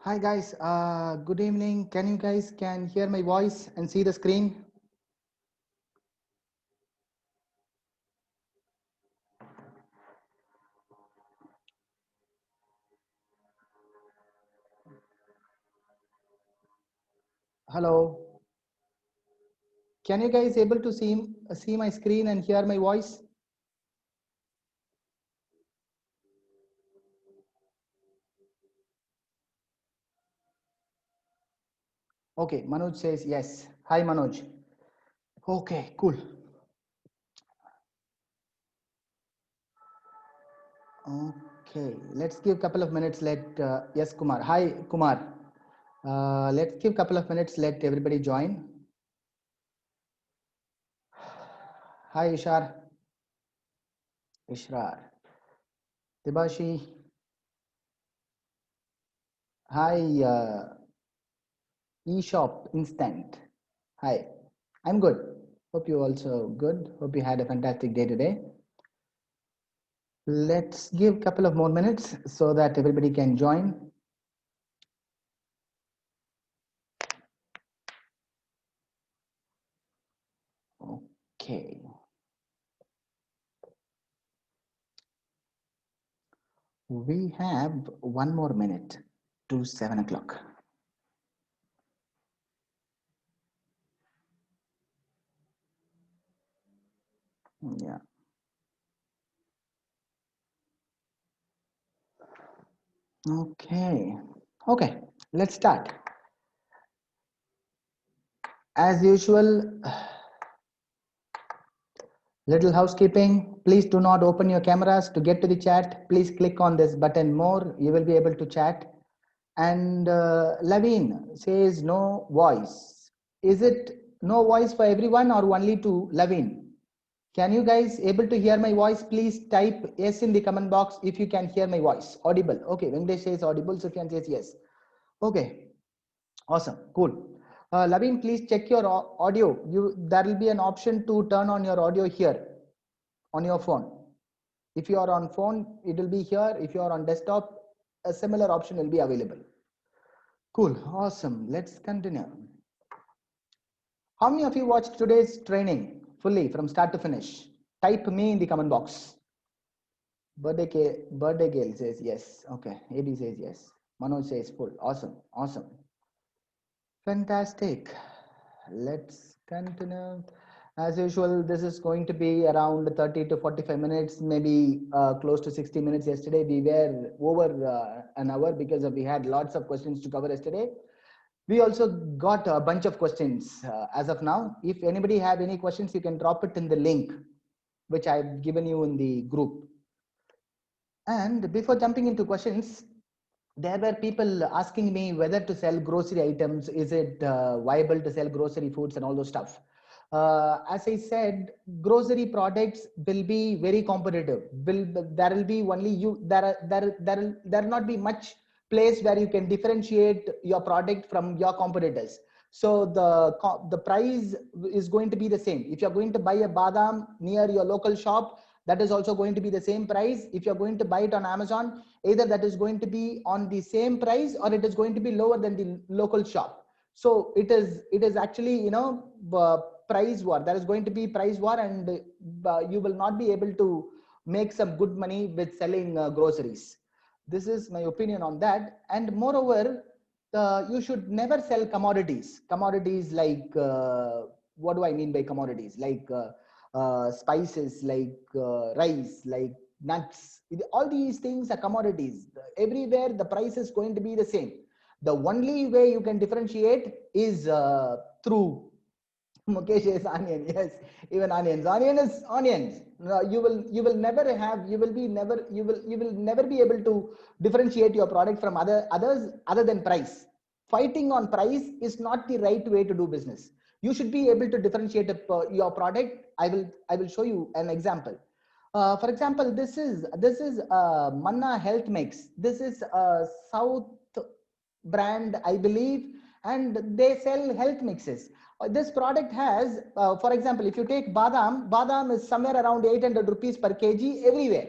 Hi guys, good evening. Can you guys can hear my voice and see the screen? Hello. Can you guys able to see my screen and hear my voice? Okay, Manoj says yes. Hi Manoj. Okay, cool. Okay, let's give a couple of minutes. Yes, Kumar. Hi Kumar. Let's give a couple of minutes. Let everybody join. Hi Ishar. Ishrar. Debashi. Hi eShop Instant. Hi. I'm good. Hope you also good. Hope you had a fantastic day today. Let's give a couple of more minutes so that everybody can join. Okay. We have one more minute to 7 o'clock. Yeah. Okay. Okay. Let's start. As usual, little housekeeping. Please do not open your cameras to get to the chat. Please click on this button more. You will be able to chat. And Laveen says no voice. Is it no voice for everyone or only to Laveen? Can you guys able to hear my voice? Please type yes in the comment box if you can hear my voice. Audible. Okay, Venkatesh says audible. Sufyan says yes. Okay, awesome, cool. Laveen, please check your audio. There will be an option to turn on your audio here on your phone. If you are on phone, it will be here. If you are on desktop, a similar option will be available. Cool, awesome. Let's continue. How many of you watched today's training fully from start to finish? Type me in the comment box. Birthday Gale says yes. Okay. AB says yes. Manoj says full. Awesome. Awesome. Fantastic. Let's continue. As usual, this is going to be around 30 to 45 minutes, maybe close to 60 minutes. Yesterday, we were over an hour because we had lots of questions to cover yesterday. We also got a bunch of questions as of now. If anybody have any questions, you can drop it in the link, which I've given you in the group. And before jumping into questions, there were people asking me whether to sell grocery items. Is it viable to sell grocery foods and all those stuff? As I said, grocery products will be very competitive. There will be only you. There will not be much place where you can differentiate your product from your competitors. So the price is going to be the same. If you're going to buy a badam near your local shop, that is also going to be the same price. If you're going to buy it on Amazon, either that is going to be on the same price or it is going to be lower than the local shop. So it is actually, price war. There is going to be price war, and you will not be able to make some good money with selling groceries. This is my opinion on that. And moreover, you should never sell commodities like what do I mean by commodities, like spices, like rice, like nuts. All these things are commodities. Everywhere the price is going to be the same. The only way you can differentiate is through Mukesh is onion. Yes, even onions. Onion is onions. No, you will never have, you will never be able to differentiate your product from others other than price. Fighting on price is not the right way to do business. You should be able to differentiate your product. I will show you an example. For example, this is Manna Health Mix. This is a South brand, I believe, and they sell health mixes. This product has, for example, if you take badam is somewhere around 800 rupees per kg everywhere.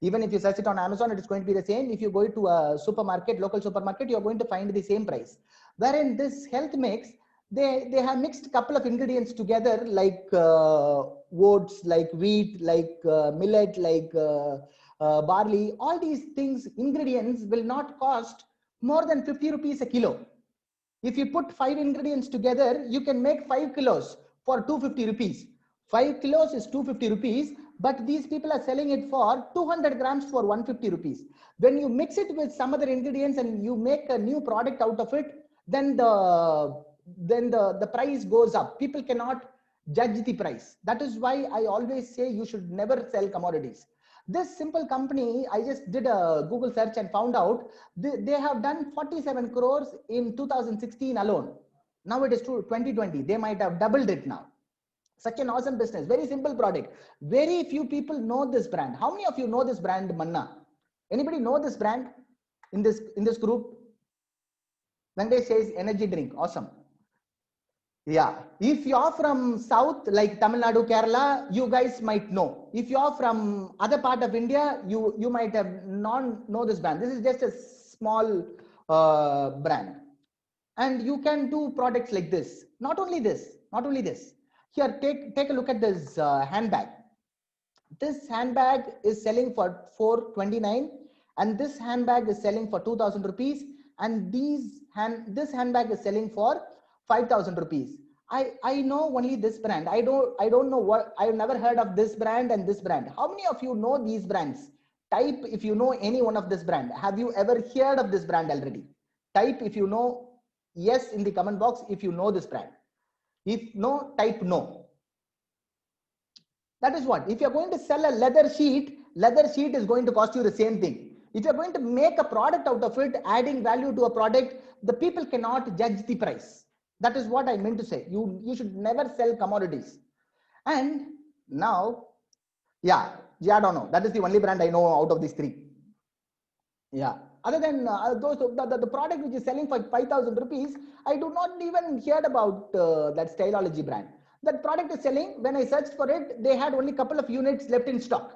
Even if you search it on Amazon, it is going to be the same. If you go to a supermarket, local supermarket, you're going to find the same price. Wherein this health mix, they have mixed a couple of ingredients together, like oats, like wheat, like millet, like barley. All these things, ingredients will not cost more than 50 rupees a kilo. If you put 5 ingredients together, you can make 5 kilos for 250 rupees. 5 kilos is 250 rupees, but these people are selling it for 200 grams for 150 rupees. When you mix it with some other ingredients and you make a new product out of it, then the price goes up. People cannot judge the price. That is why I always say you should never sell commodities. This simple company, I just did a Google search and found out they have done 47 crores in 2016 alone. Now it is 2020. They might have doubled it now. Such an awesome business. Very simple product. Very few people know this brand. How many of you know this brand, Manna? Anybody know this brand in this group? Venkatesh says energy drink. Awesome. Yeah, if you're from South, like Tamil Nadu, Kerala, you guys might know. If you're from other part of India, you might have not know this brand. This is just a small brand. And you can do products like this. Not only this. Here, take a look at this handbag. This handbag is selling for 429, and this handbag is selling for 2,000 rupees, and this handbag is selling for 5,000 rupees. I know only this brand. I don't know what. I've never heard of this brand and this brand. How many of you know these brands? Type if you know any one of this brand. Have you ever heard of this brand already? Type if you know yes in the comment box if you know this brand. If no, type no. That is what. If you're going to sell a leather sheet is going to cost you the same thing. If you're going to make a product out of it, adding value to a product, the people cannot judge the price. That is what I meant to say. You should never sell commodities. And now, yeah, I don't know. That is the only brand I know out of these three. Yeah. Other than those, the product which is selling for 5,000 rupees, I do not even hear about that Styleology brand. That product is selling. When I searched for it, they had only a couple of units left in stock.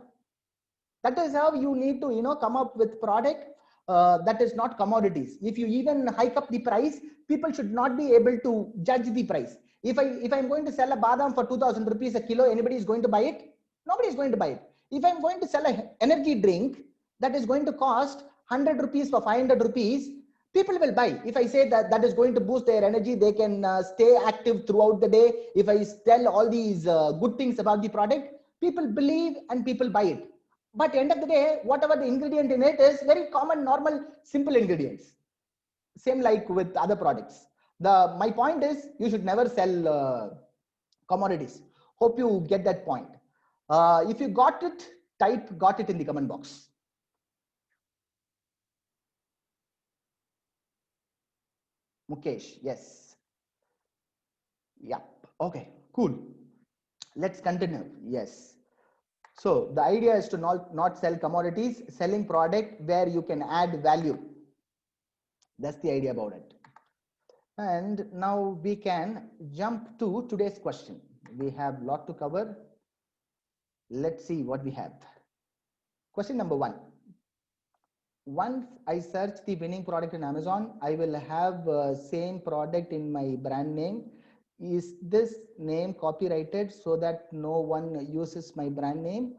That is how you need to, come up with product that is not commodities. If you even hike up the price, people should not be able to judge the price. If I'm going to sell a badam for 2,000 rupees a kilo, anybody is going to buy it? Nobody is going to buy it. If I'm going to sell an energy drink that is going to cost 100 rupees for 500 rupees, people will buy. If I say that is going to boost their energy, they can stay active throughout the day. If I tell all these good things about the product, people believe and people buy it. But at the end of the day, whatever the ingredient in it is very common, normal, simple ingredients. Same like with other products. My point is you should never sell commodities. Hope you get that point. If you got it, type got it in the comment box. Mukesh, yes. Yep. Okay, cool. Let's continue. Yes. So the idea is to not sell commodities, selling product where you can add value. That's the idea about it. And now we can jump to today's question. We have a lot to cover. Let's see what we have. Question number 1. Once I search the winning product in Amazon, I will have same product in my brand name. Is this name copyrighted so that no one uses my brand name?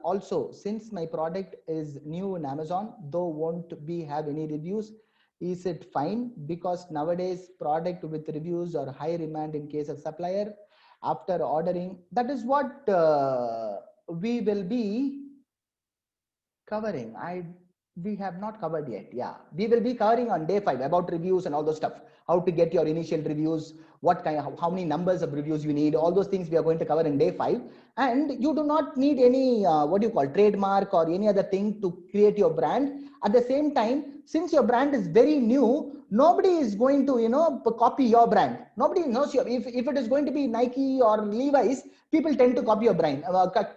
Also, since my product is new in Amazon, though won't have any reviews, is it fine? Because nowadays product with reviews or high demand in case of supplier after ordering. That is what we will be covering. We have not covered yet. Yeah, we will be covering on day 5 about reviews and all those stuff. How to get your initial reviews, how many numbers of reviews you need, all those things we are going to cover in day 5. And you do not need any trademark or any other thing to create your brand. At the same time, since your brand is very new, nobody is going to copy your brand. Nobody knows if it is going to be Nike or Levi's, people tend to copy your brand,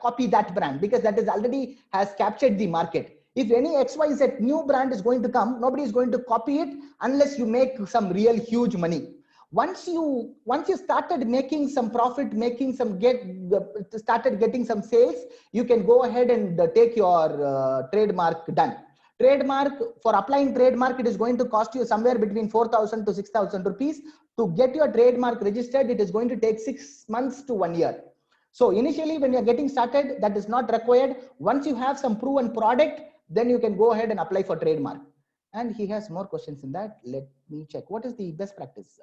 copy that brand, because that is already has captured the market. If any XYZ new brand is going to come, nobody is going to copy it unless you make some real huge money. Once you started making some profit, started getting some sales, you can go ahead and take your trademark done. Trademark, for applying trademark, it is going to cost you somewhere between 4,000 to 6,000 rupees. To get your trademark registered, it is going to take 6 months to 1 year. So initially, when you're getting started, that is not required. Once you have some proven product, then you can go ahead and apply for trademark. And he has more questions in that. Let me check. What is the best practice?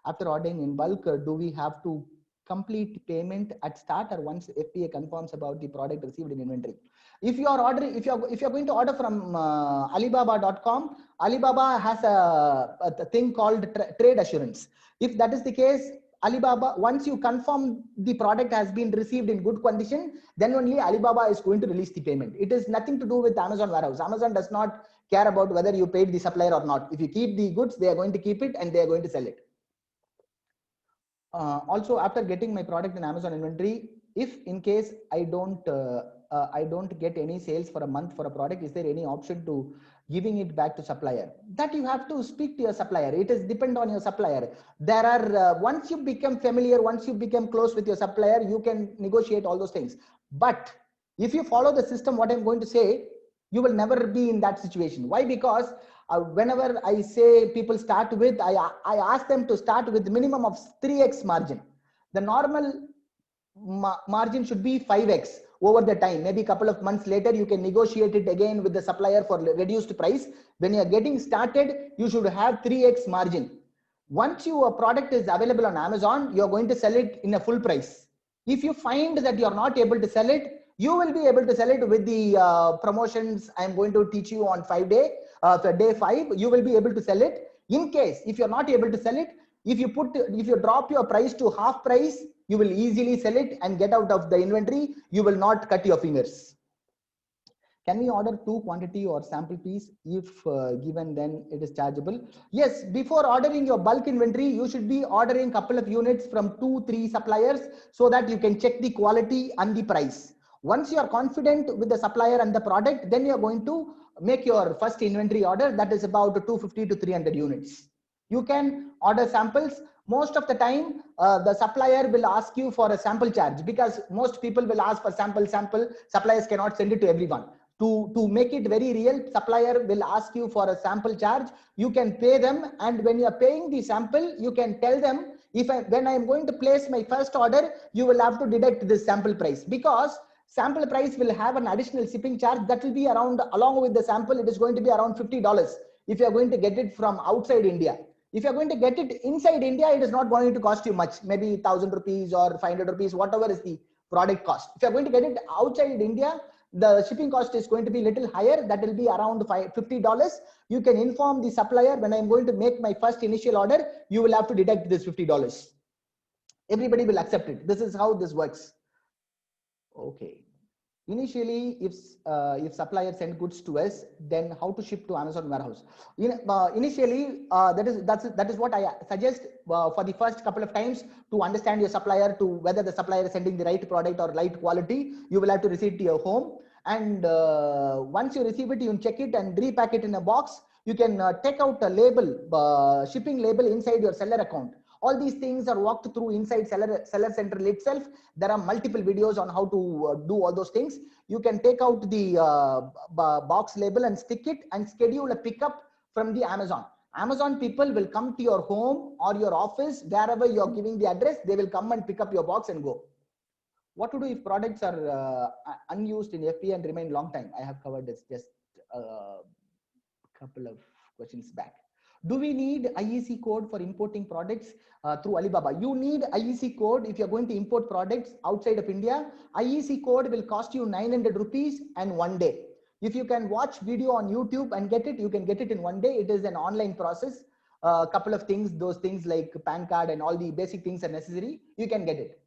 After ordering in bulk, do we have to complete payment at start or once FPA confirms about the product received in inventory? If you are ordering, if you're going to order from Alibaba.com, Alibaba has a thing called trade assurance. If that is the case, Alibaba, once you confirm the product has been received in good condition, then only Alibaba is going to release the payment. It is nothing to do with Amazon warehouse. Amazon does not care about whether you paid the supplier or not. If you keep the goods, they are going to keep it and they are going to sell it. Also, after getting my product in Amazon inventory, if in case I don't get any sales for a month for a product, is there any option to giving it back to supplier? That you have to speak to your supplier. It is depend on your supplier. There are once you become familiar, once you become close with your supplier, you can negotiate all those things. But if you follow the system, what I'm going to say, you will never be in that situation. Why? Because whenever I say people start with, I ask them to start with minimum of 3x margin. The normal margin should be 5x over the time. Maybe a couple of months later, you can negotiate it again with the supplier for reduced price. When you are getting started, you should have 3x margin. Once your product is available on Amazon, you're going to sell it in a full price. If you find that you're not able to sell it, you will be able to sell it with the promotions I'm going to teach you on day 5. You will be able to sell it. In case if you're not able to sell it, if you drop your price to half price, you will easily sell it and get out of the inventory. You will not cut your fingers. Can we order 2 quantity or sample piece? If given, then it is chargeable. Yes, before ordering your bulk inventory, you should be ordering couple of units from 2-3 suppliers so that you can check the quality and the price. Once you are confident with the supplier and the product, then you are going to make your first inventory order. That is about 250 to 300 units. You can order samples. Most of the time, the supplier will ask you for a sample charge because most people will ask for sample. Suppliers cannot send it to everyone. To make it very real, supplier will ask you for a sample charge. You can pay them, and when you are paying the sample, you can tell them, when I am going to place my first order, you will have to deduct this sample price, because sample price will have an additional shipping charge that will be around, along with the sample, it is going to be around $50 if you are going to get it from outside India. If you're going to get it inside India, it is not going to cost you much, maybe 1,000 rupees or 500 rupees, whatever is the product cost. If you're going to get it outside India, the shipping cost is going to be a little higher. That will be around $50. You can inform the supplier, when I'm going to make my first initial order, you will have to deduct this $50. Everybody will accept it. This is how this works. Okay. Initially, if supplier send goods to us, then how to ship to Amazon warehouse? Initially, that is what I suggest for the first couple of times, to understand your supplier, to whether the supplier is sending the right product or right quality. You will have to receive it to your home, and once you receive it, you can check it and repack it in a box. You can take out a label, shipping label inside your seller account. All these things are walked through inside Seller Central itself. There are multiple videos on how to do all those things. You can take out the box label and stick it and schedule a pickup from the Amazon. Amazon people will come to your home or your office, wherever you're giving the address, they will come and pick up your box and go. What to do if products are unused in FBA and remain long time? I have covered this just a couple of questions back. Do we need IEC code for importing products through Alibaba? You need IEC code if you're going to import products outside of India. IEC code will cost you 900 rupees and 1 day. If you can watch video on YouTube and get it, you can get it in 1 day. It is an online process. A couple of things, those things like PAN card and all the basic things are necessary. You can get it.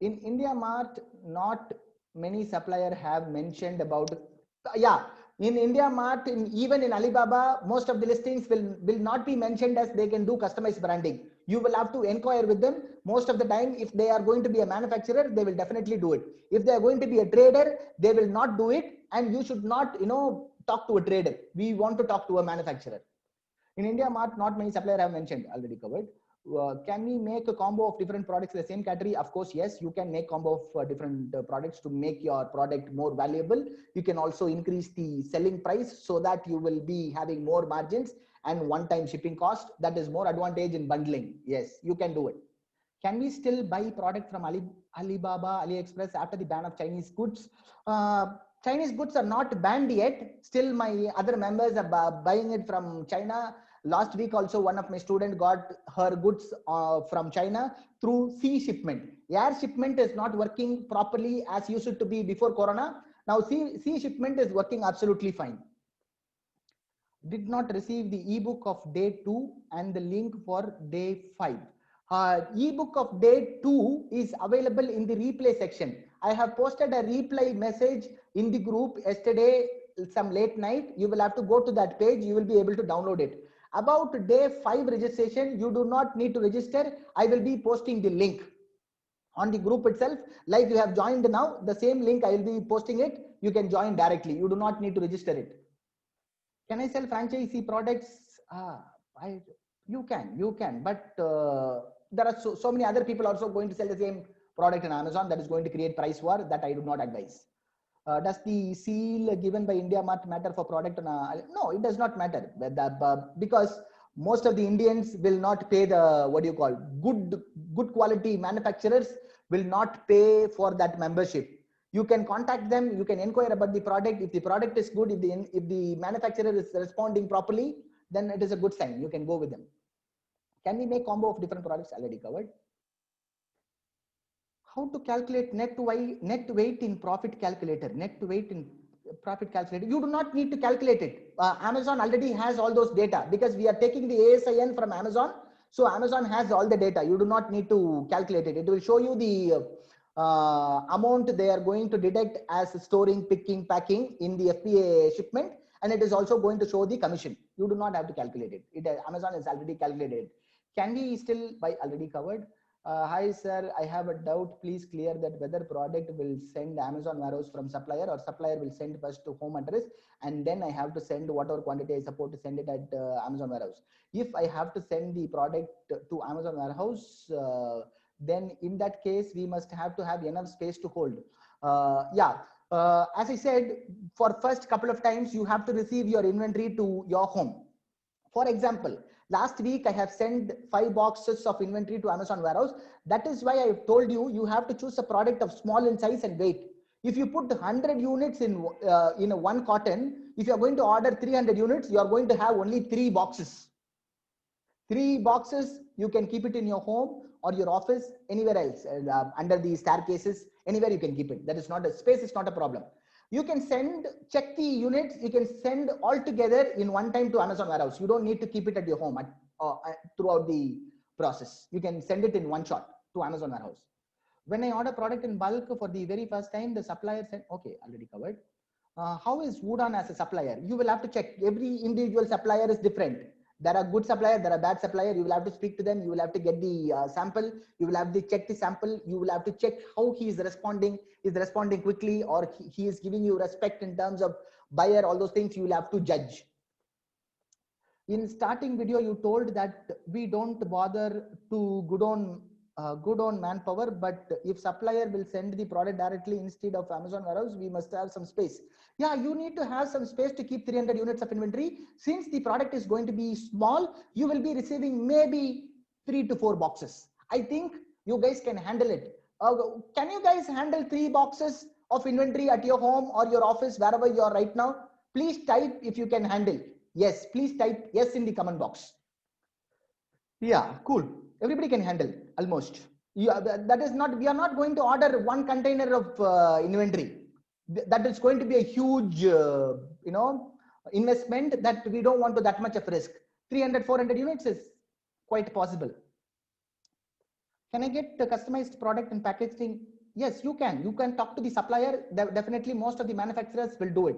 In India Mart, not many suppliers have mentioned about, in India Mart, even in Alibaba, most of the listings will not be mentioned as they can do customized branding. You will have to inquire with them. Most of the time, if they are going to be a manufacturer, they will definitely do it. If they are going to be a trader, they will not do it. And you should not, talk to a trader. We want to talk to a manufacturer. In India Mart, not many suppliers have mentioned, already covered. Can we make a combo of different products in the same category? Of course, yes, you can make combo of different products to make your product more valuable. You can also increase the selling price so that you will be having more margins and one-time shipping cost. That is more advantage in bundling. Yes, you can do it. Can we still buy product from Alibaba, AliExpress after the ban of Chinese goods? Chinese goods are not banned yet. Still, my other members are buying it from China. Last week also, one of my students got her goods from China through sea shipment. Air shipment is not working properly as used to be before Corona. Now sea shipment is working absolutely fine. Did not receive the ebook of day 2 and the link for day 5. Ebook of day 2 is available in the replay section. I have posted a reply message in the group yesterday, some late night. You will have to go to that page. You will be able to download it. About day 5 registration, you do not need to register. I will be posting the link on the group itself. Like you have joined now, the same link I will be posting it. You can join directly. You do not need to register it. Can I sell franchisee products? You can, but there are so many other people also going to sell the same product in Amazon. That is going to create price war. That I do not advise. Does the seal given by India Mart matter for product? No, it does not matter, because most of the Indians will not pay the, what do you call, good quality manufacturers will not pay for that membership. You can contact them, you can inquire about the product. If the product is good, if the manufacturer is responding properly, then it is a good sign. You can go with them. Can we make combo of different products? Already covered. How to calculate net weight in profit calculator? Net weight in profit calculator. You do not need to calculate it. Amazon already has all those data because we are taking the ASIN from Amazon. So Amazon has all the data. You do not need to calculate it. It will show you the amount they are going to deduct as storing, picking, packing in the FBA shipment, and it is also going to show the commission. You do not have to calculate it. Amazon is already calculated. Can we still buy? Already covered. Hi sir, I have a doubt. Please clear that whether product will send Amazon warehouse from supplier or supplier will send first to home address and then I have to send whatever quantity I support to send it at Amazon warehouse. If I have to send the product to Amazon warehouse, then in that case we must have to have enough space to hold. As I said, for first couple of times you have to receive your inventory to your home. For example, last week I have sent 5 boxes of inventory to Amazon warehouse. That is why I have told you, you have to choose a product of small in size and weight. If you put 100 units in one carton, if you are going to order 300 units, you are going to have only 3 boxes. 3 boxes, you can keep it in your home or your office, anywhere else, under the staircases, anywhere you can keep it. That is not a space, is not a problem. You can check the units, you can send all together in one time to Amazon warehouse. You don't need to keep it at your home throughout the process. You can send it in one shot to Amazon warehouse. When I order product in bulk for the very first time, the supplier said, okay, already covered. How is Woodon as a supplier? You will have to check. Every individual supplier is different. There are good suppliers, there are bad suppliers. You will have to speak to them. You will have to get the sample. You will have to check the sample. You will have to check how he is responding. Is responding quickly or he is giving you respect in terms of buyer, all those things you will have to judge. In starting video, you told that we don't bother to good on manpower, but if supplier will send the product directly instead of Amazon warehouse, we must have some space. Yeah, you need to have some space to keep 300 units of inventory. Since the product is going to be small, you will be receiving maybe 3 to 4 boxes. I think you guys can handle it. Can you guys handle 3 boxes of inventory at your home or your office, wherever you are right now? Please type if you can handle. Yes, please type yes in the comment box. Yeah, cool. Everybody can handle almost. Yeah, that is not, we are not going to order 1 container of inventory. That is going to be a huge, investment that we don't want to that much of risk. 300, 400 units is quite possible. Can I get the customized product and packaging? Yes, you can. You can talk to the supplier. Definitely most of the manufacturers will do it.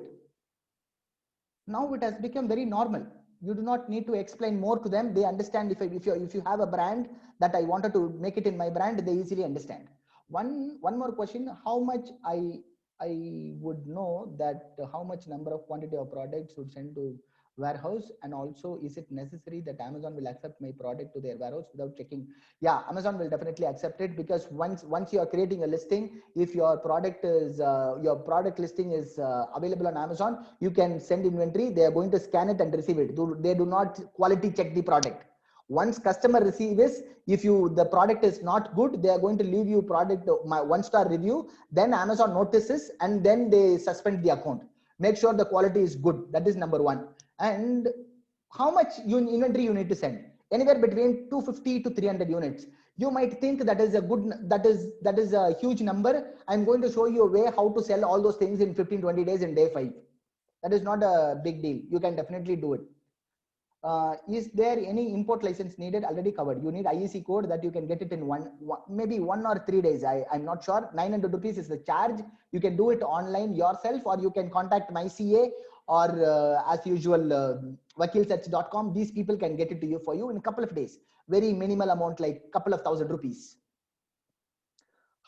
Now it has become very normal. You do not need to explain more to them. They understand. If you have a brand that I wanted to make it in my brand, they easily understand. One more question: how much I would know that how much number of quantity of products would send to warehouse? And also, is it necessary that Amazon will accept my product to their warehouse without checking? Yeah, Amazon will definitely accept it, because once you are creating a listing, if your product is your product listing is available on Amazon, you can send inventory. They are going to scan it and receive it. They do not quality check the product. Once customer receives, if the product is not good, they are going to leave you product 1-star review. Then Amazon notices and then they suspend the account. Make sure the quality is good. That is number one. And how much inventory you need to send? Anywhere between 250 to 300 units. You might think that is a good, that is a huge number. I'm going to show you a way how to sell all those things in 15-20 days in day 5. That is not a big deal. You can definitely do it. Is there any import license needed? Already covered. You need IEC code that you can get it in maybe 1 or 3 days. I'm not sure. 900 rupees is the charge. You can do it online yourself, or you can contact MyCA, or as usual, vakilsearch.com. These people can get it to you for you in a couple of days. Very minimal amount, like couple of thousand rupees.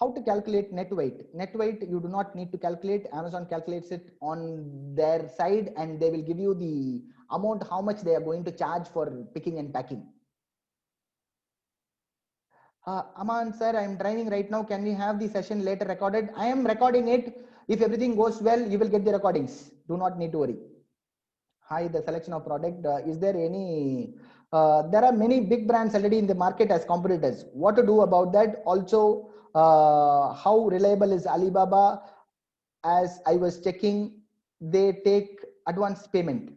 How to calculate net weight? Net weight, you do not need to calculate. Amazon calculates it on their side, and they will give you the amount, how much they are going to charge for picking and packing. Aman sir, I'm driving right now. Can we have the session later recorded? I am recording it. If everything goes well, you will get the recordings. Do not need to worry. Hi, the selection of product. Is there any? There are many big brands already in the market as competitors. What to do about that? Also, how reliable is Alibaba? As I was checking, they take advance payment.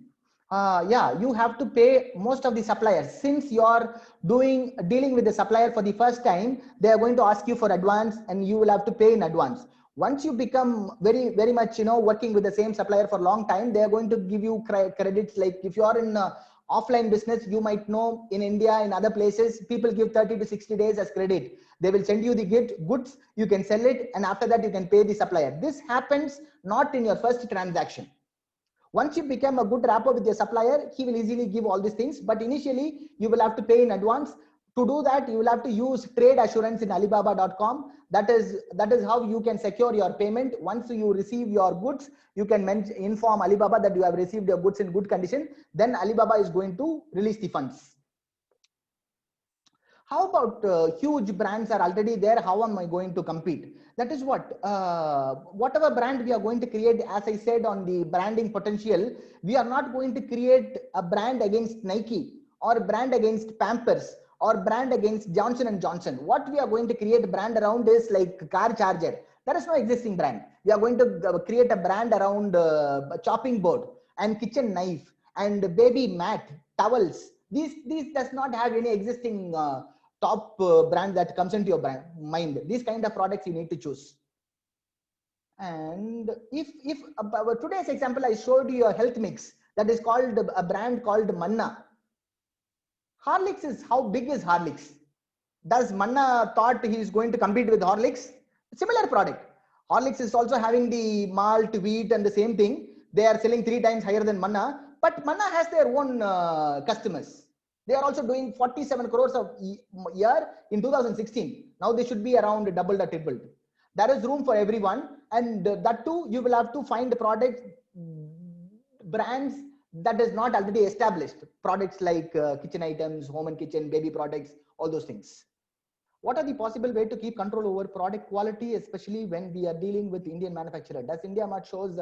Yeah, you have to pay most of the suppliers. Since you're dealing with the supplier for the first time, they are going to ask you for advance, and you will have to pay in advance. Once you become very much, working with the same supplier for a long time, they are going to give you credits. Like if you are in offline business, you might know in India, in other places, people give 30 to 60 days as credit. They will send you the goods, you can sell it, and after that you can pay the supplier. This happens not in your first transaction. Once you become a good rapport with your supplier, he will easily give all these things. But initially, you will have to pay in advance. To do that, you will have to use trade assurance in Alibaba.com. That is how you can secure your payment. Once you receive your goods, you can inform Alibaba that you have received your goods in good condition. Then Alibaba is going to release the funds. How about huge brands are already there? How am I going to compete? That is what, whatever brand we are going to create, as I said on the branding potential, we are not going to create a brand against Nike or brand against Pampers or brand against Johnson & Johnson. What we are going to create a brand around is like car charger. There is no existing brand. We are going to create a brand around a chopping board and kitchen knife and baby mat, towels. These does not have any existing top brand that comes into your mind. These kind of products you need to choose. And if today's example, I showed you a health mix that is called a brand called Manna. Horlicks is, how big is Horlicks? Does Manna thought he is going to compete with Horlicks? Similar product. Horlicks is also having the malt, wheat, and the same thing. They are selling 3 times higher than Manna, but Manna has their own customers. They are also doing 47 crores a year in 2016. Now they should be around doubled or tripled. There is room for everyone, and that too, you will have to find products, brands that is not already established. Products like kitchen items, home and kitchen, baby products, all those things. What are the possible way to keep control over product quality, especially when we are dealing with Indian manufacturer? Does India Mart shows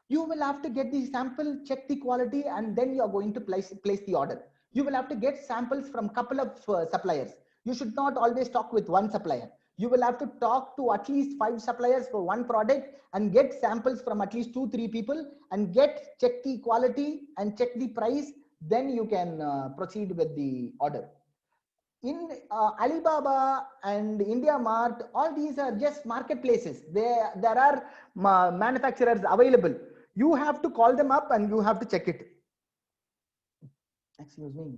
you will have to get the sample, check the quality, and then you are going to place the order. You will have to get samples from couple of suppliers. You should not always talk with one supplier. You will have to talk to at least 5 suppliers for one product and get samples from at least 2-3 people and check the quality and check the price. Then you can proceed with the order. In Alibaba and India Mart, all these are just marketplaces. There are manufacturers available. You have to call them up and you have to check it. Excuse me.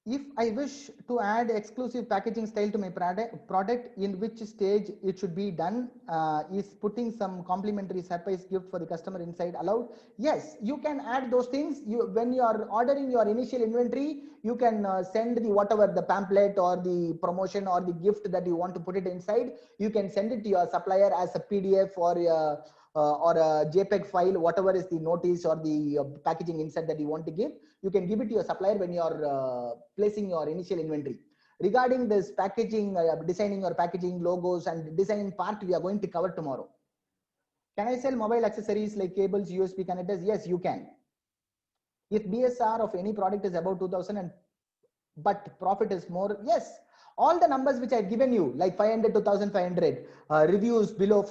If I wish to add exclusive packaging style to my product, in which stage it should be done? Is putting some complimentary surprise gift for the customer inside allowed? Yes, you can add those things. When you are ordering your initial inventory, you can send whatever the pamphlet or the promotion or the gift that you want to put it inside. You can send it to your supplier as a PDF or or a JPEG file, whatever is the notice or the packaging insert that you want to give, you can give it to your supplier when you are placing your initial inventory. Regarding this packaging, designing or packaging logos and design part, we are going to cover tomorrow. Can I sell mobile accessories like cables, USB connectors? Yes, you can. If BSR of any product is about 2000 but profit is more, yes. All the numbers which I've given you, like 500 to 1500, reviews below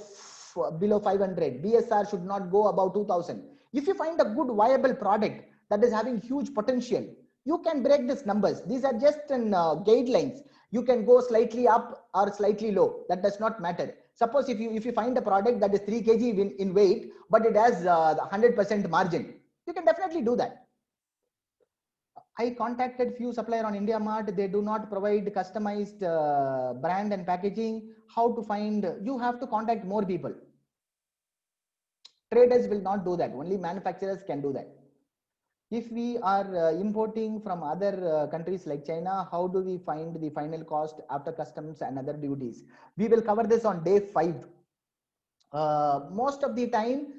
500, BSR should not go above 2000. If you find a good viable product that is having huge potential, you can break these numbers. These are just in guidelines. You can go slightly up or slightly low. That does not matter. Suppose if you find a product that is 3 kg in weight, but it has 100% margin, you can definitely do that. I contacted few supplier on India Mart. They do not provide customized brand and packaging. How to find? You have to contact more people. Traders will not do that. Only manufacturers can do that. If we are importing from other countries like China, how do we find the final cost after customs and other duties? We will cover this on day 5. Most of the time,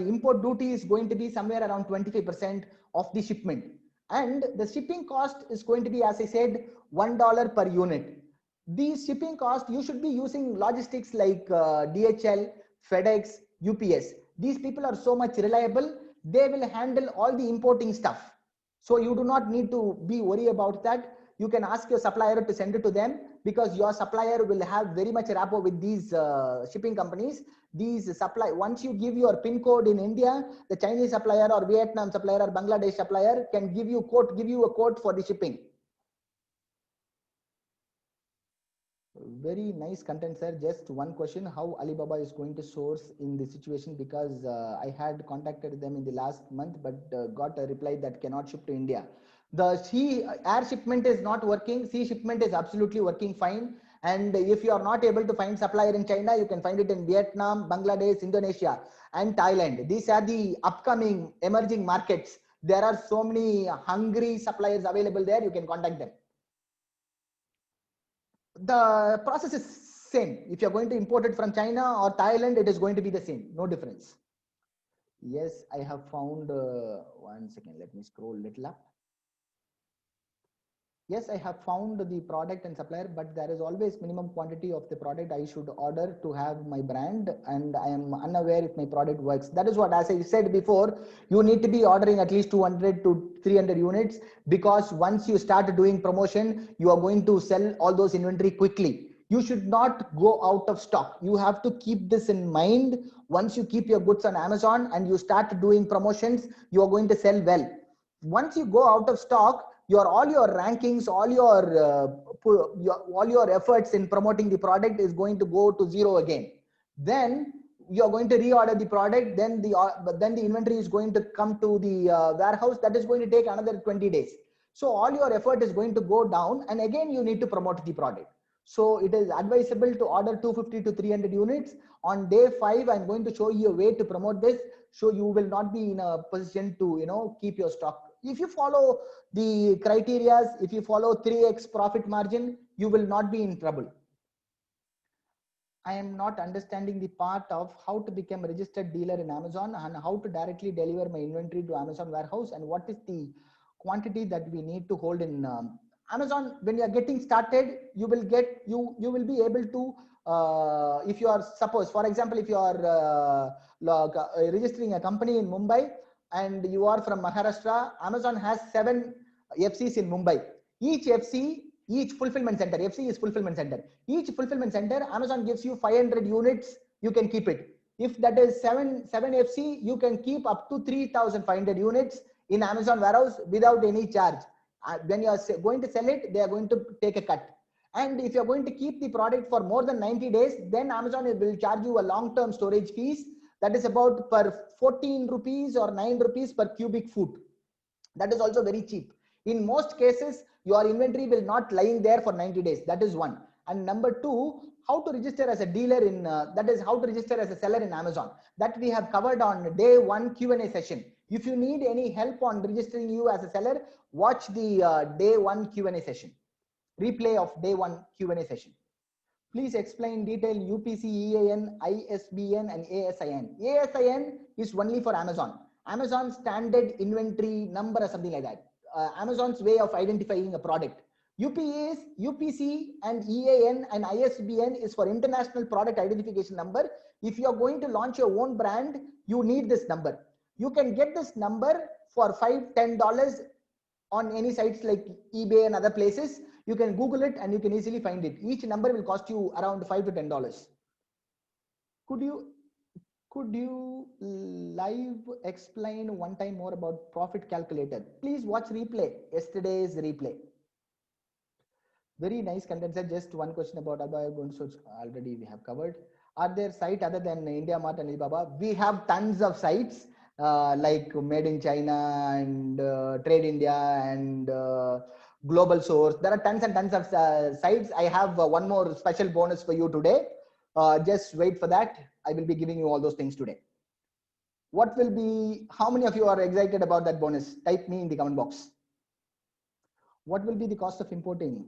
import duty is going to be somewhere around 25% of the shipment, and the shipping cost is going to be, as I said, $1 per unit. The shipping cost, you should be using logistics like DHL, FedEx, UPS. These people are so much reliable. They will handle all the importing stuff, so you do not need to be worried about that. You can ask your supplier to send it to them, because your supplier will have very much rapport with these shipping companies. Once you give your PIN code in India, the Chinese supplier or Vietnam supplier or Bangladesh supplier can give you a quote for the shipping. Very nice content, sir. Just one question: how Alibaba is going to source in this situation? Because I had contacted them in the last month, but got a reply that cannot ship to India. The air shipment is not working. Sea shipment is absolutely working fine. And if you are not able to find supplier in China, you can find it in Vietnam, Bangladesh, Indonesia, and Thailand. These are the upcoming emerging markets. There are so many hungry suppliers available there. You can contact them. The process is same. If you're going to import it from China or Thailand, it is going to be the same. No difference. Yes, I have found, one second, let me scroll a little up. Yes, I have found the product and supplier, but there is always minimum quantity of the product I should order to have my brand, and I am unaware if my product works. That is what, as I said before, you need to be ordering at least 200 to 300 units, because once you start doing promotion, you are going to sell all those inventory quickly. You should not go out of stock. You have to keep this in mind. Once you keep your goods on Amazon and you start doing promotions, you are going to sell well. Once you go out of stock, all your rankings, all your efforts in promoting the product is going to go to zero again. Then you are going to reorder the product. Then the inventory is going to come to the warehouse. That is going to take another 20 days. So all your effort is going to go down, and again you need to promote the product. So it is advisable to order 250 to 300 units. On day 5, I'm going to show you a way to promote this, so you will not be in a position to keep your stock. If you follow the criteria, if you follow 3x profit margin, you will not be in trouble. I am not understanding the part of how to become a registered dealer in Amazon and how to directly deliver my inventory to Amazon warehouse, and what is the quantity that we need to hold in Amazon. When you are getting started, you will be able to, if you are, suppose for example, if you are registering a company in Mumbai and you are from Maharashtra, Amazon has 7 FCs in Mumbai. Each fulfillment center, FC is fulfillment center. Each fulfillment center, Amazon gives you 500 units, you can keep it. If that is 7 FC, you can keep up to 3,500 units in Amazon warehouse without any charge. When you are going to sell it, they are going to take a cut. And if you are going to keep the product for more than 90 days, then Amazon will charge you a long-term storage fees. That is about per 14 rupees or 9 rupees per cubic foot. That is also very cheap. In most cases, your inventory will not lying there for 90 days. That is one. And number 2, how to register as a dealer in, that is how to register as a seller in Amazon. That we have covered on day 1 Q&A session. If you need any help on registering you as a seller, watch the day 1 Q&A session. Replay of day 1 Q&A session. Please explain in detail UPC, EAN, ISBN, and ASIN. ASIN is only for Amazon. Amazon standard inventory number or something like that. Amazon's way of identifying a product. UPC and EAN and ISBN is for international product identification number. If you are going to launch your own brand, you need this number. You can get this number for $5, $10 on any sites like eBay and other places. You can Google it and you can easily find it. Each number will cost you around $5 to $10. Could you live explain one time more about profit calculator? Please watch replay, yesterday's replay. Very nice content, sir. Just one question about Alibaba. Already we have covered. Are there sites other than IndiaMart and Alibaba? We have tons of sites like Made in China and Trade India and Global Source. There are tons and tons of sites. I have one more special bonus for you today. Just wait for that. I will be giving you all those things today. What will be, how many of you are excited about that bonus? Type me in the comment box. What will be the cost of importing?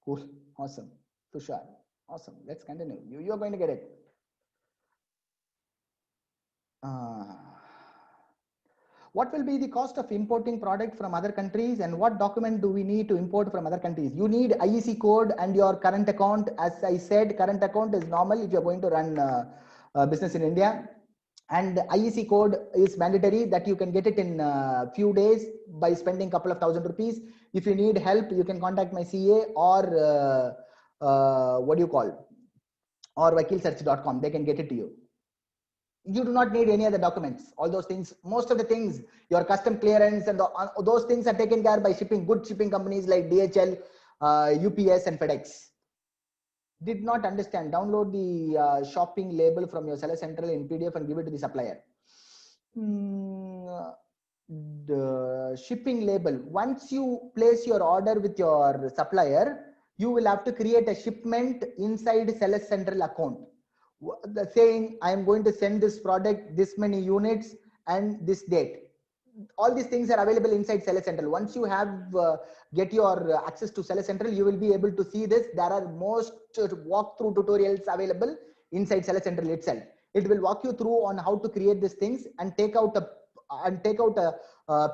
Cool. Awesome. Tushar. Awesome. Let's continue. You're going to get it. What will be the cost of importing product from other countries, and what document do we need to import from other countries? You need IEC code and your current account. As I said, current account is normal if you're going to run business in India. And IEC code is mandatory, that you can get it in a few days by spending a couple of thousand rupees. If you need help, you can contact my CA or or vakilsearch.com. They can get it to you. You do not need any other documents. All those things, most of the things, your custom clearance and those things are taken care by good shipping companies like DHL, UPS and FedEx. Did not understand. Download the shopping label from your seller central in PDF and give it to the supplier. The shipping label. Once you place your order with your supplier, you will have to create a shipment inside seller central account. The saying, I am going to send this product, this many units and this date. All these things are available inside Seller Central. Once you have get your access to Seller Central, you will be able to see this. There are most walkthrough tutorials available inside Seller Central itself. It will walk you through on how to create these things and take out a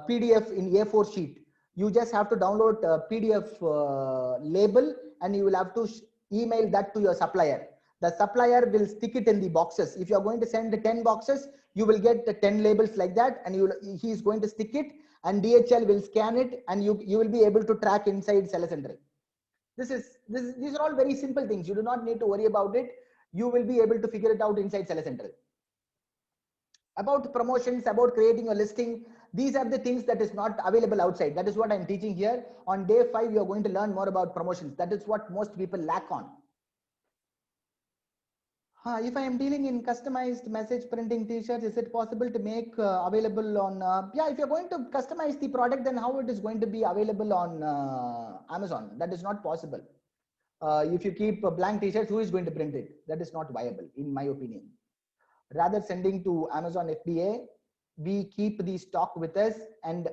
PDF in A4 sheet. You just have to download a PDF label and you will have to email that to your supplier. The supplier will stick it in the boxes. If you are going to send 10 boxes, you will get 10 labels like that, and he is going to stick it, and DHL will scan it, and you will be able to track inside Seller Central. These are all very simple things. You do not need to worry about it. You will be able to figure it out inside Seller Central. About promotions, about creating a listing, these are the things that is not available outside. That is what I'm teaching here. On day 5, you are going to learn more about promotions. That is what most people lack on. If I am dealing in customized message printing t-shirts, is it possible to make available on, yeah, if you're going to customize the product, then how it is going to be available on Amazon? That is not possible. If you keep a blank t-shirt, who is going to print it? That is not viable, in my opinion. Rather sending to Amazon FBA, we keep the stock with us, and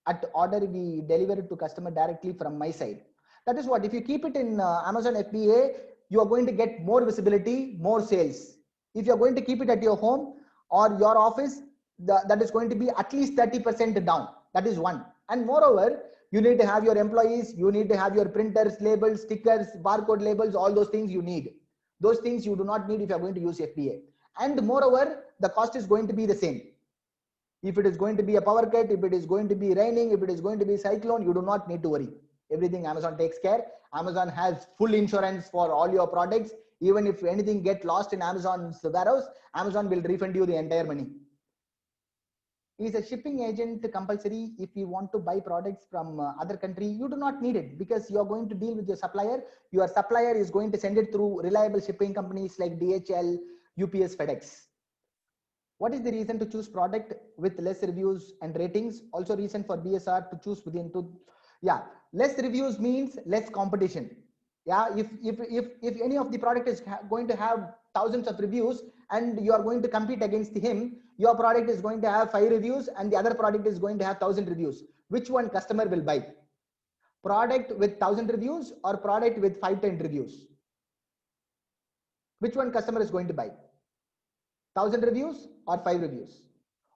at order, we deliver it to customer directly from my side. That is what, if you keep it in Amazon FBA, you are going to get more visibility, more sales. If you're going to keep it at your home or your office, that is going to be at least 30% down. That is one. And moreover, you need to have your employees, you need to have your printers, labels, stickers, barcode labels, all those things you need. Those things you do not need if you're going to use FBA. And moreover, the cost is going to be the same. If it is going to be a power cut, if it is going to be raining, if it is going to be cyclone, you do not need to worry. Everything Amazon takes care. Amazon has full insurance for all your products. Even if anything get lost in Amazon's warehouse, Amazon will refund you the entire money. Is a shipping agent compulsory if you want to buy products from other country? You do not need it, because you are going to deal with your supplier. Your supplier is going to send it through reliable shipping companies like DHL, UPS, FedEx. What is the reason to choose product with less reviews and ratings? Also reason for BSR to choose within yeah, less reviews means less competition. Yeah, if any of the product is going to have thousands of reviews and you are going to compete against him, your product is going to have 5 reviews and the other product is going to have 1,000 reviews. Which one customer will buy? Product with 1,000 reviews or product with 5-10 reviews? Which one customer is going to buy? 1,000 reviews or 5 reviews?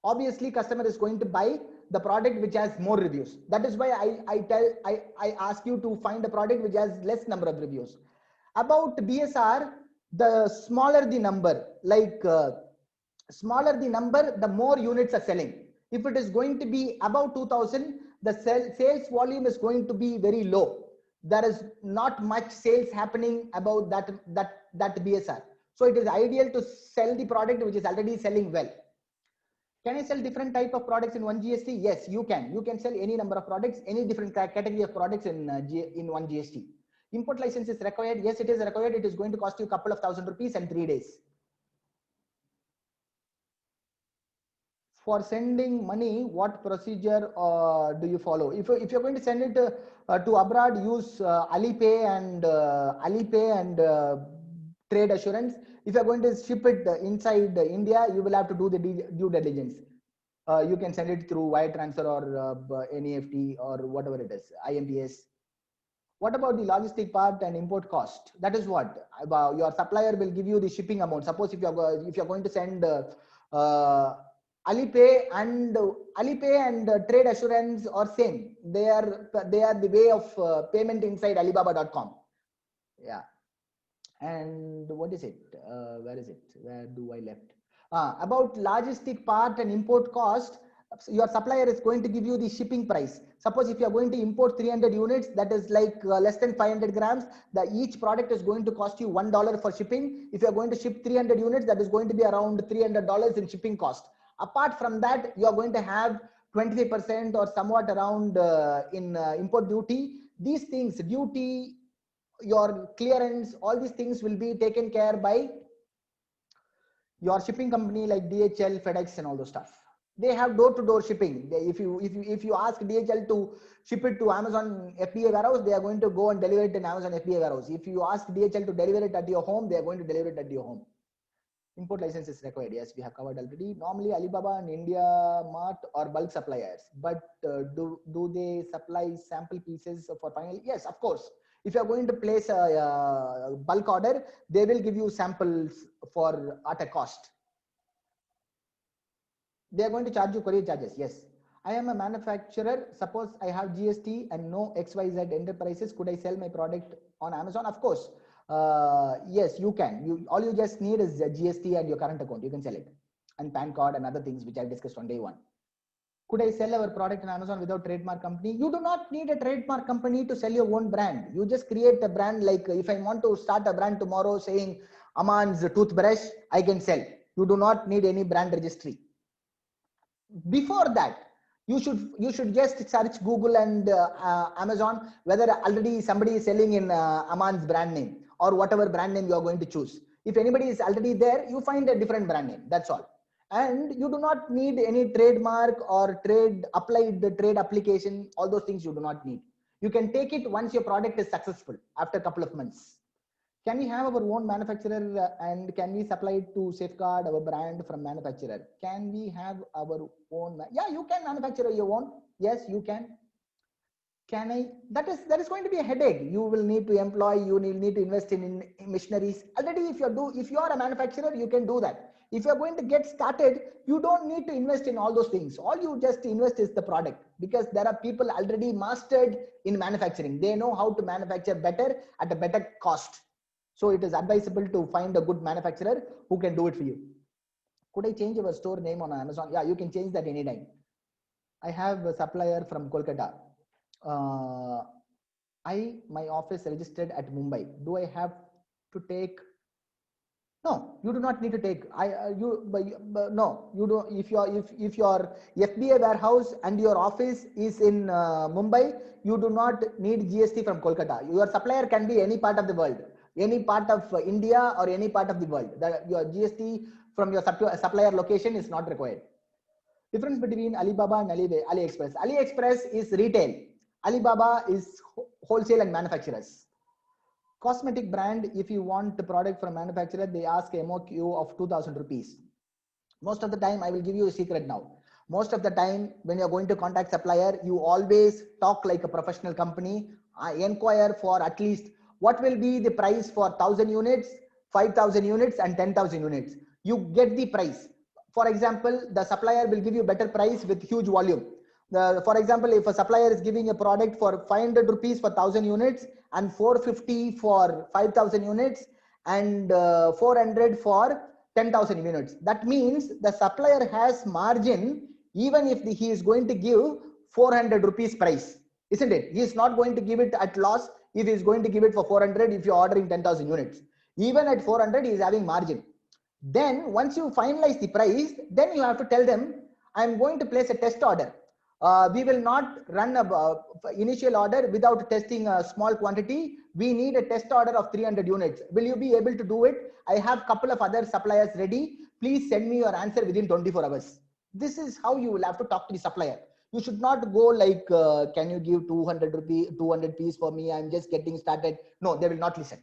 Obviously, customer is going to buy the product which has more reviews. That is why I ask you to find a product which has less number of reviews. About BSR, the smaller the number, smaller the number, the more units are selling. If it is going to be above 2,000, the sales volume is going to be very low. There is not much sales happening about that BSR. So it is ideal to sell the product which is already selling well. Can I sell different type of products in one GST? Yes, you can. You can sell any number of products, any different category of products in one GST. Import license is required. Yes, it is required. It is going to cost you a couple of thousand rupees and 3 days. For sending money, what procedure do you follow? If you're going to send it to abroad, use Alipay and trade assurance. If you're going to ship it inside India, you will have to do the due diligence. You can send it through wire transfer or NEFT or whatever it is, IMPS. What about the logistic part and import cost? That is what your supplier will give you the shipping amount. Suppose if you're going to send Alipay and trade assurance are same. They are the way of payment inside Alibaba.com. Yeah. And what is it? Where is it? Where do I left? About logistic part and import cost, your supplier is going to give you the shipping price. Suppose if you are going to import 300 units, that is like less than 500 grams, each product is going to cost you $1 for shipping. If you are going to ship 300 units, that is going to be around $300 in shipping cost. Apart from that, you are going to have 25% or somewhat around in import duty. These things, duty, your clearance, all these things will be taken care by your shipping company like DHL, FedEx, and all those stuff. They have door-to-door shipping. If you ask DHL to ship it to Amazon FBA warehouse, they are going to go and deliver it in Amazon FBA warehouse. If you ask DHL to deliver it at your home, they are going to deliver it at your home. Import license is required. Yes, we have covered already. Normally, Alibaba and India Mart are bulk suppliers, but do they supply sample pieces for final? Yes, of course. If you are going to place a bulk order, they will give you samples at a cost. They are going to charge you courier charges. Yes. I am a manufacturer. Suppose I have GST and no XYZ enterprises. Could I sell my product on Amazon? Of course. Yes, you can. All you just need is GST and your current account. You can sell it, and PAN card and other things which I discussed on day one. Could I sell our product in Amazon without trademark company? You do not need a trademark company to sell your own brand. You just create a brand. Like if I want to start a brand tomorrow saying Aman's toothbrush, I can sell. You do not need any brand registry. Before that, you should just search Google and Amazon whether already somebody is selling in Aman's brand name or whatever brand name you are going to choose. If anybody is already there, you find a different brand name. That's all. And you do not need any trademark or trade application. All those things you do not need. You can take it once your product is successful after a couple of months. Can we have our own manufacturer and can we supply it to safeguard our brand from manufacturer? Can we have our own? Yeah, you can manufacture your own. Yes, you can. Can I? That is going to be a headache. You will need to employ. You will need to invest in machineries. Already, if you are a manufacturer, you can do that. If you are going to get started, you don't need to invest in all those things. All you just invest is the product, because there are people already mastered in manufacturing. They know how to manufacture better at a better cost. So it is advisable to find a good manufacturer who can do it for you. Could I change our store name on Amazon? Yeah, you can change that anytime. I have a supplier from Kolkata. My office registered at Mumbai. Do I have to take? No, you do not need to take. No, you do. If your FBA warehouse and your office is in Mumbai, you do not need GST from Kolkata. Your supplier can be any part of the world, any part of India or any part of the world. Your GST from your supplier location is not required. Difference between Alibaba and AliExpress. AliExpress is retail. Alibaba is wholesale and manufacturers. Cosmetic brand, if you want the product from manufacturer, they ask MOQ of 2,000 rupees. Most of the time, I will give you a secret now. Most of the time, when you're going to contact supplier, you always talk like a professional company. I inquire for at least what will be the price for 1,000 units, 5,000 units and 10,000 units. You get the price. For example, the supplier will give you better price with huge volume. For example, if a supplier is giving a product for 500 rupees for 1,000 units and 450 for 5,000 units and 400 for 10,000 units, that means the supplier has margin even if he is going to give 400 rupees price, isn't it? He is not going to give it at loss if he is going to give it for 400 if you're ordering 10,000 units. Even at 400, he is having margin. Then once you finalize the price, then you have to tell them, I'm going to place a test order. We will not run a initial order without testing a small quantity. We need a test order of 300 units. Will you be able to do it? I have a couple of other suppliers ready. Please send me your answer within 24 hours. This is how you will have to talk to the supplier. You should not go like, can you give 200 piece for me? I'm just getting started. No, they will not listen.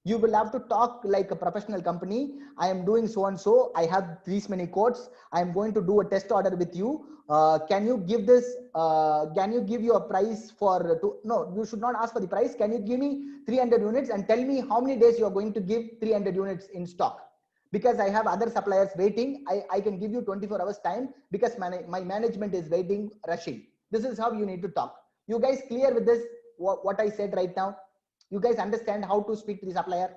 You will have to talk like a professional company. I am doing so and so. I have these many quotes. I am going to do a test order with you. Can you give this? Can you give you a price for? No, you should not ask for the price. Can you give me 300 units and tell me how many days you are going to give 300 units in stock? Because I have other suppliers waiting. I can give you 24 hours time because my management is waiting, rushing. This is how you need to talk. You guys clear with this? What I said right now? You guys understand how to speak to the supplier?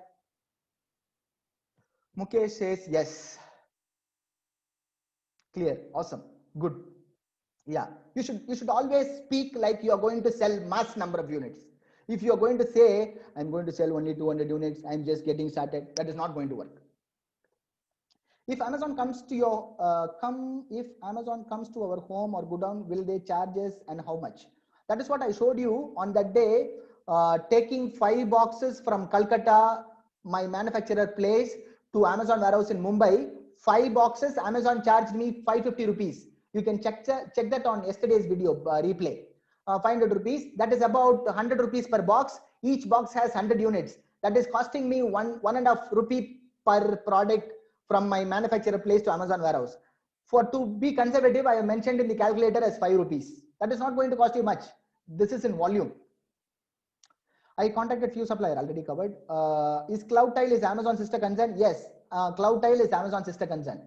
Mukesh says yes. Clear. Awesome. Good. Yeah. You should always speak like you are going to sell mass number of units. If you are going to say, I'm going to sell only 200 units, I'm just getting started, that is not going to work. If Amazon comes to your if Amazon comes to our home or godown, will they charge us and how much? That is what I showed you on that day. Taking 5 boxes from Calcutta, my manufacturer place, to Amazon warehouse in Mumbai. 5 boxes, Amazon charged me 550 rupees. You can check that on yesterday's video replay. 500 rupees. That is about 100 rupees per box. Each box has 100 units. That is costing me 1.5 rupee per product from my manufacturer place to Amazon warehouse. To be conservative, I have mentioned in the calculator as 5 rupees. That is not going to cost you much. This is in volume. I contacted few supplier, already covered. Is CloudTile is Amazon sister concern? Yes, CloudTile is Amazon sister concern.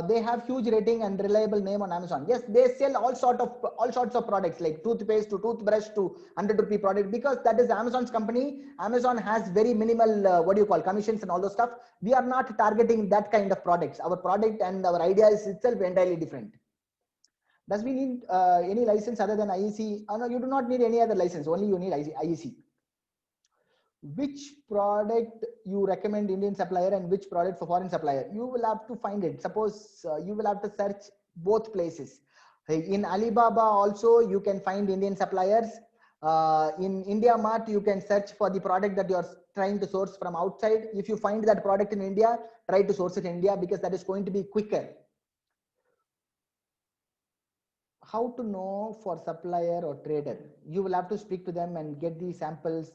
They have huge rating and reliable name on Amazon. Yes, they sell all sorts of products like toothpaste to toothbrush to 100 rupee product, because that is Amazon's company. Amazon has very minimal commissions and all those stuff. We are not targeting that kind of products. Our product and our idea is itself entirely different. Does we need any license other than IEC? No, you do not need any other license. Only you need IEC. Which product you recommend Indian supplier and which product for foreign supplier? You will have to find it. Suppose you will have to search both places. In Alibaba also you can find Indian suppliers. In India Mart you can search for the product that you are trying to source from outside. If you find that product in India, try to source it in India, because that is going to be quicker. How to know for supplier or trader? You will have to speak to them and get the samples.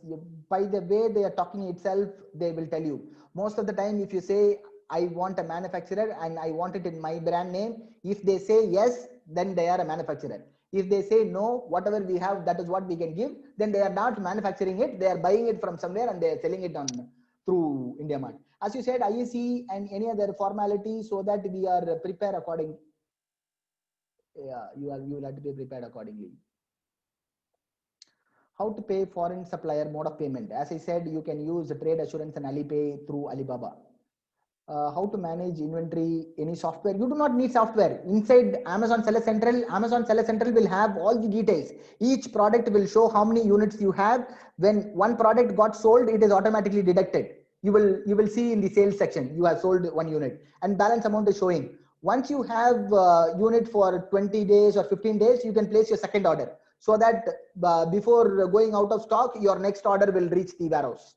By the way they are talking itself, they will tell you. Most of the time, if you say, I want a manufacturer and I want it in my brand name, if they say yes, then they are a manufacturer. If they say no, whatever we have, that is what we can give, then they are not manufacturing it. They are buying it from somewhere and they are selling it through India Mart. As you said, IEC and any other formality, so that we are prepared according. Yeah, you will have to be prepared accordingly. How to pay foreign supplier, mode of payment? As I said, you can use Trade Assurance and Alipay through Alibaba. How to manage inventory? Any software? You do not need software. Inside Amazon Seller Central, Amazon Seller Central will have all the details. Each product will show how many units you have. When one product got sold, it is automatically deducted. You will see in the sales section, you have sold 1 unit and balance amount is showing. Once you have unit for 20 days or 15 days, you can place your second order, so that before going out of stock, your next order will reach the warehouse.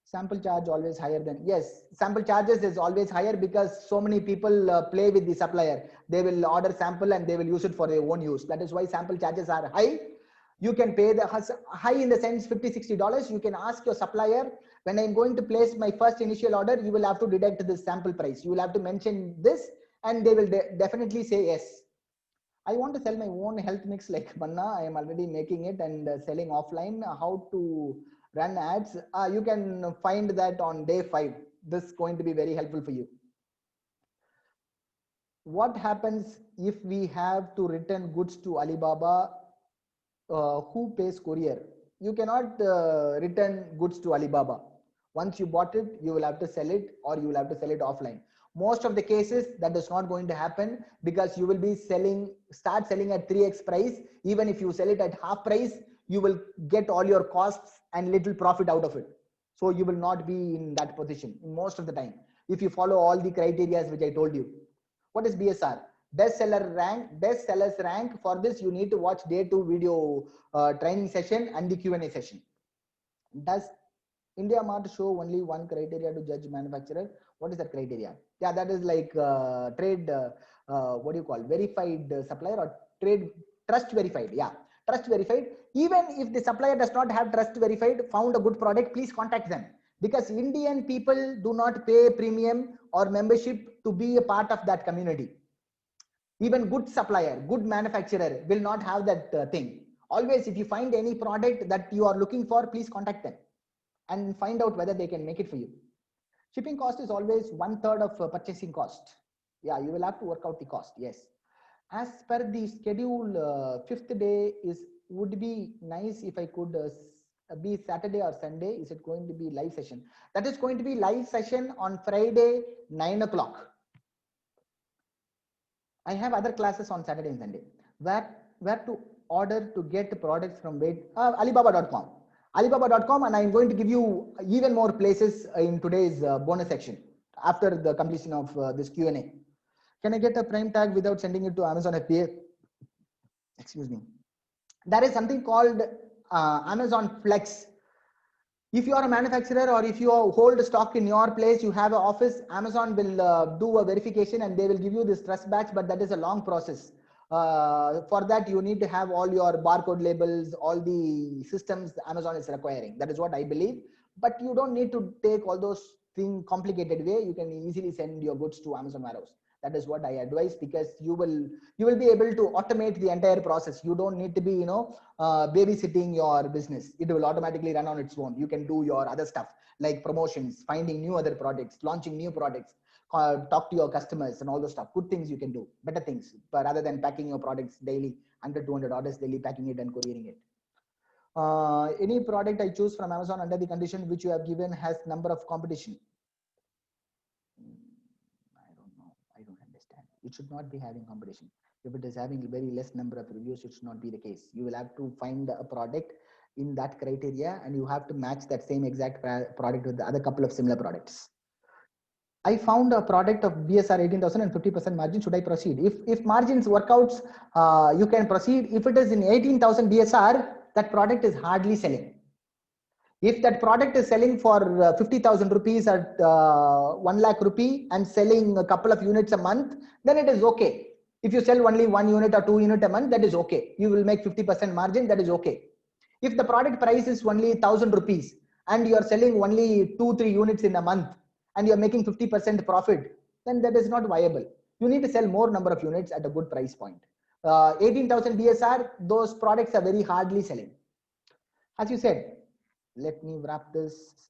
Sample charge always higher than, yes, sample charges is always higher because so many people play with the supplier. They will order sample and they will use it for their own use. That is why sample charges are high. You can pay the high in the sense $50-$60. You can ask your supplier, when I'm going to place my first initial order, you will have to deduct the sample price. You will have to mention this and they will definitely say yes. I want to sell my own health mix like Manna. I am already making it and selling offline. How to run ads. You can find that on day 5. This is going to be very helpful for you. What happens if we have to return goods to Alibaba? Who pays courier? You cannot return goods to Alibaba. Once you bought it, you will have to sell it, or you will have to sell it offline. Most of the cases that is not going to happen, because you will be start selling at 3x price. Even if you sell it at half price, you will get all your costs and little profit out of it. So you will not be in that position most of the time, if you follow all the criteria which I told you. What is BSR? Best sellers rank. For this, you need to watch day 2 video training session and the Q&A session. Does India Mart show only one criteria to judge manufacturer? What is that criteria? Yeah, that is like trade, what do you call, verified supplier, or trade trust verified. Yeah, trust verified. Even if the supplier does not have trust verified, found a good product, please contact them, because Indian people do not pay premium or membership to be a part of that community. Even good supplier, good manufacturer will not have that thing. Always, if you find any product that you are looking for, please contact them and find out whether they can make it for you. Shipping cost is always 1/3 of purchasing cost. Yeah, you will have to work out the cost. Yes. As per the schedule, 5th day would be nice if I could be Saturday or Sunday. Is it going to be live session? That is going to be live session on Friday, 9 o'clock. I have other classes on Saturday and Sunday. Where to order to get products from Alibaba.com. Alibaba.com, and I'm going to give you even more places in today's bonus section after the completion of this Q&A. Can I get a Prime tag without sending it to Amazon FBA? Excuse me. There is something called Amazon Flex. If you are a manufacturer, or if you hold stock in your place, you have an office, Amazon will do a verification and they will give you this trust badge, but that is a long process. For that, you need to have all your barcode labels, all the systems Amazon is requiring. That is what I believe. But you don't need to take all those things complicated way. You can easily send your goods to Amazon warehouse. That is what I advise, because you will be able to automate the entire process. You don't need to be babysitting your business. It will automatically run on its own. You can do your other stuff like promotions, finding new other products, launching new products, talk to your customers and all those stuff. Good things you can do, better things, but rather than packing your products daily, under 200 orders daily, packing it and couriering it. Any product I choose from Amazon under the condition which you have given has number of competition. I don't understand. It should not be having competition. If it is having very less number of reviews, it should not be the case. You will have to find a product in that criteria, and you have to match that same exact product with the other couple of similar products. I found a product of BSR 18,000 and 50% margin. Should I proceed? If margins workouts, you can proceed. If it is in 18,000 BSR, that product is hardly selling. If that product is selling for 50,000 rupees at 1 lakh rupee and selling a couple of units a month, then it is okay. If you sell only 1 unit or 2 units a month, that is okay. You will make 50% margin, that is okay. If the product price is only 1,000 rupees and you are selling only 2-3 units in a month and you are making 50% profit, then that is not viable. You need to sell more number of units at a good price point. 18,000 BSR, those products are very hardly selling. As you said, let me wrap this.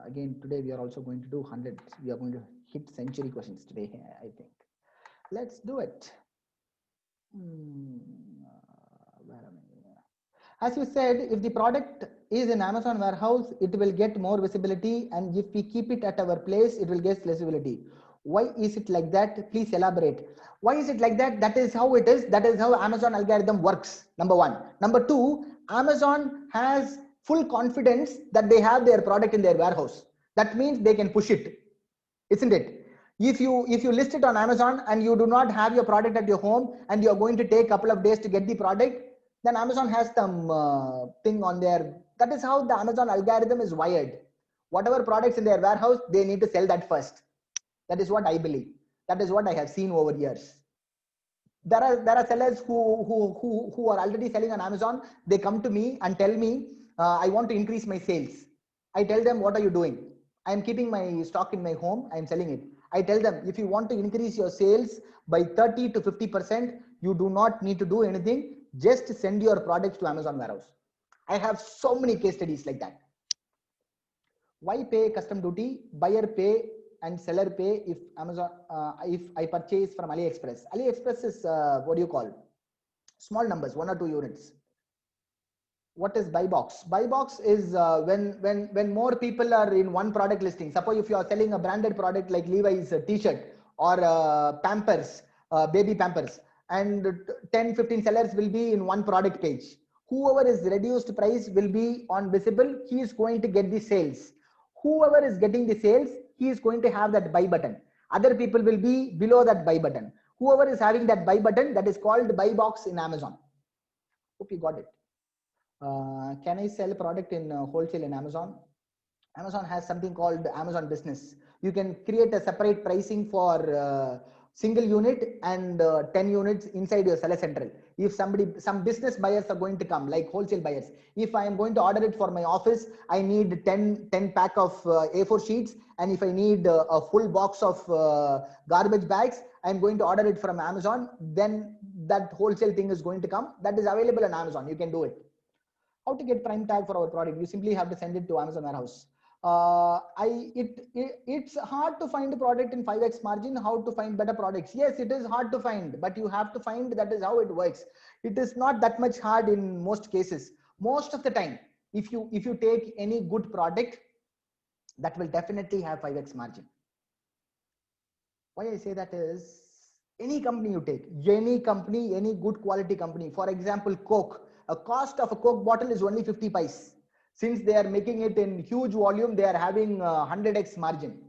Again, today we are also going to do 100. We are going to hit century questions today, I think. Let's do it. Where am I? As you said, if the product is in Amazon warehouse, it will get more visibility, and if we keep it at our place, it will get less visibility. Why is it like that? Please elaborate. Why is it like that? That is how it is. That is how Amazon algorithm works. Number one. Number two, Amazon has full confidence that they have their product in their warehouse. That means they can push it, isn't it? If you list it on Amazon and you do not have your product at your home and you are going to take a couple of days to get the product, then Amazon has some thing on there. That is how the Amazon algorithm is wired. Whatever products in their warehouse, they need to sell that first. That is what I believe. That is what I have seen over years. There are sellers who are already selling on Amazon. They come to me and tell me, I want to increase my sales. I tell them, what are you doing? I am keeping my stock in my home. I am selling it. I tell them, if you want to increase your sales by 30 to 50%, you do not need to do anything. Just send your products to Amazon warehouse. I have so many case studies like that. Why pay custom duty? Buyer pay and seller pay if Amazon, if I purchase from AliExpress. AliExpress is what do you call? Small numbers, 1 or 2 units. What is buy box? Buy box is when more people are in one product listing. Suppose if you are selling a branded product like Levi's t-shirt or Pampers, baby Pampers, and 10-15 sellers will be in one product page. Whoever is reduced price will be on visible. He is going to get the sales. Whoever is getting the sales, he is going to have that buy button. Other people will be below that buy button. Whoever is having that buy button, that is called buy box in Amazon. Hope you got it. Can I sell a product in wholesale in Amazon? Amazon has something called Amazon Business. You can create a separate pricing for single unit and 10 units inside your seller central. If some business buyers are going to come, like wholesale buyers, if I am going to order it for my office, I need 10 pack of A4 sheets. And if I need a full box of garbage bags, I'm going to order it from Amazon. Then that wholesale thing is going to come. That is available on Amazon. You can do it. How to get prime tag for our product? You simply have to send it to Amazon warehouse. It's hard to find a product in 5x margin. How to find better products? Yes, it is hard to find, but you have to find. That is how it works. It is not that much hard in most cases. Most of the time, if you take any good product, that will definitely have 5x margin. Why I say that is, any company you take, any company, any good quality company, for example, Coke, a cost of a Coke bottle is only 50 paise. Since they are making it in huge volume, they are having 100x margin.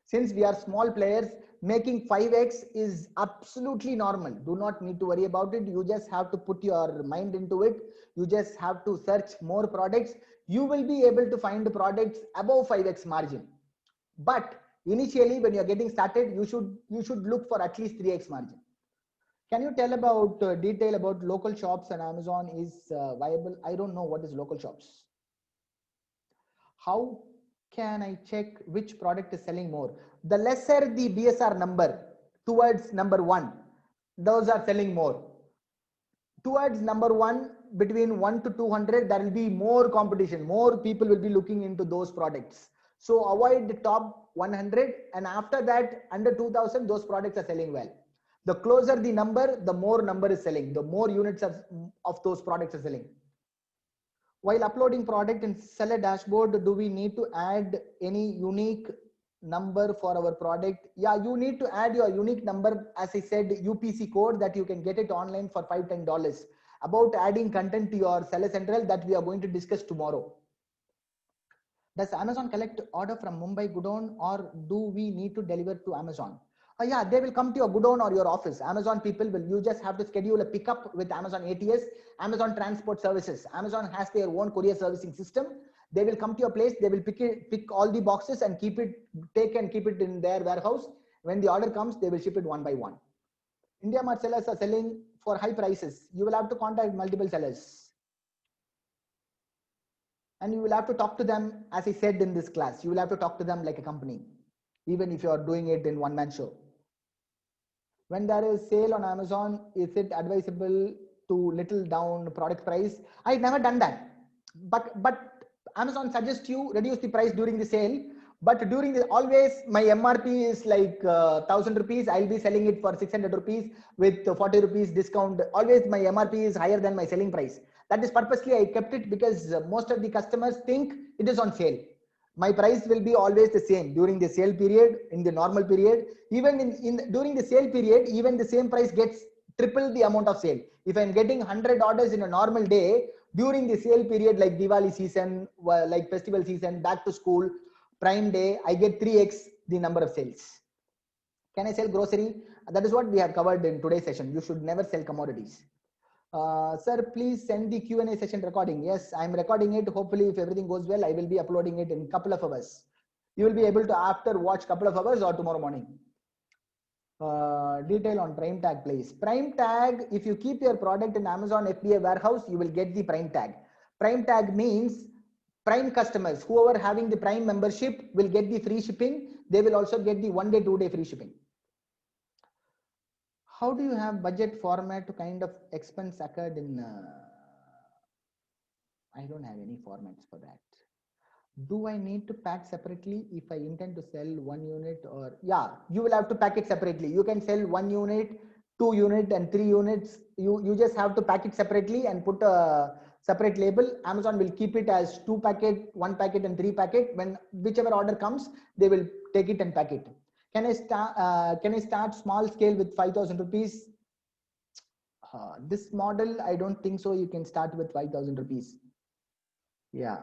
Since we are small players, making 5x is absolutely normal. Do not need to worry about it. You just have to put your mind into it. You just have to search more products. You will be able to find products above 5x margin. But initially, when you're getting started, you should look for at least 3x margin. Can you tell about detail about local shops and Amazon is viable? I don't know what is local shops. How can I check which product is selling more? The lesser the BSR number towards number 1, those are selling more. Towards number 1, between 1 to 200, there will be more competition. More people will be looking into those products. So avoid the top 100, and after that, under 2000, those products are selling well. The closer the number, the more number is selling. The more units of those products are selling. While uploading product in seller dashboard, do we need to add any unique number for our product? Yeah, you need to add your unique number. As I said, UPC code that you can get it online for $5-10. About adding content to your seller central, that we are going to discuss tomorrow. Does Amazon collect order from Mumbai Godown, or do we need to deliver to Amazon? Yeah, they will come to your Godown or your office. Amazon people will, you just have to schedule a pickup with Amazon ATS, Amazon Transport Services. Amazon has their own courier servicing system. They will come to your place. They will pick all the boxes and keep it in their warehouse. When the order comes, they will ship it one by one. India Mart sellers are selling for high prices. You will have to contact multiple sellers. And you will have to talk to them, as I said in this class, you will have to talk to them like a company, even if you are doing it in one-man show. When there is sale on Amazon, is it advisable to little down product price? I've never done that. But Amazon suggests you reduce the price during the sale. But during the, always my MRP is like 1000 rupees. I'll be selling it for 600 rupees with 40 rupees discount. Always my MRP is higher than my selling price. That is purposely I kept it, because most of the customers think it is on sale. My price will be always the same during the sale period, in the normal period. Even during the sale period, even the same price gets triple the amount of sale. If I'm getting 100 orders in a normal day, during the sale period, like Diwali season, like festival season, back to school, Prime Day, I get 3x the number of sales. Can I sell grocery? That is what we have covered in today's session. You should never sell commodities. Sir, please send the Q&A session recording. Yes, I'm recording it. Hopefully, if everything goes well, I will be uploading it in a couple of hours. You will be able to after watch couple of hours or tomorrow morning. Detail on prime tag, please. Prime tag, if you keep your product in Amazon FBA warehouse, you will get the prime tag. Prime tag means prime customers, whoever having the prime membership will get the free shipping. They will also get the 1 day, 2 day free shipping. How do you have budget format to kind of expense occurred in, I don't have any formats for that. Do I need to pack separately if I intend to sell one unit? Or yeah, you will have to pack it separately. You can sell 1 unit, 2 unit and 3 units. You just have to pack it separately and put a separate label. Amazon will keep it as 2 packet, 1 packet and 3 packet. When whichever order comes, they will take it and pack it. Can I start small scale with 5,000 rupees? This model, I don't think so. You can start with 5,000 rupees. Yeah.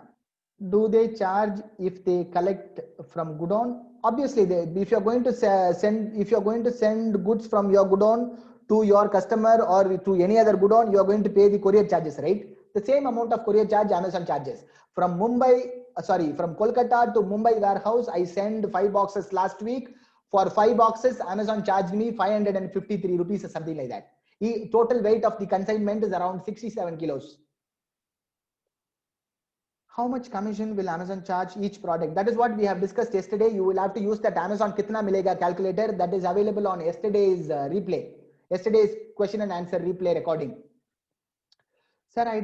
Do they charge if they collect from godown? Obviously, if you're going to send goods from your godown to your customer or to any other godown, you are going to pay the courier charges, right? The same amount of courier charge Amazon charges. From from Kolkata to Mumbai warehouse, I send 5 boxes last week. For 5 boxes, Amazon charged me 553 rupees or something like that. The total weight of the consignment is around 67 kilos. How much commission will Amazon charge each product? That is what we have discussed yesterday. You will have to use that Amazon Kitna Milega calculator that is available on yesterday's yesterday's question and answer replay recording. Sir, I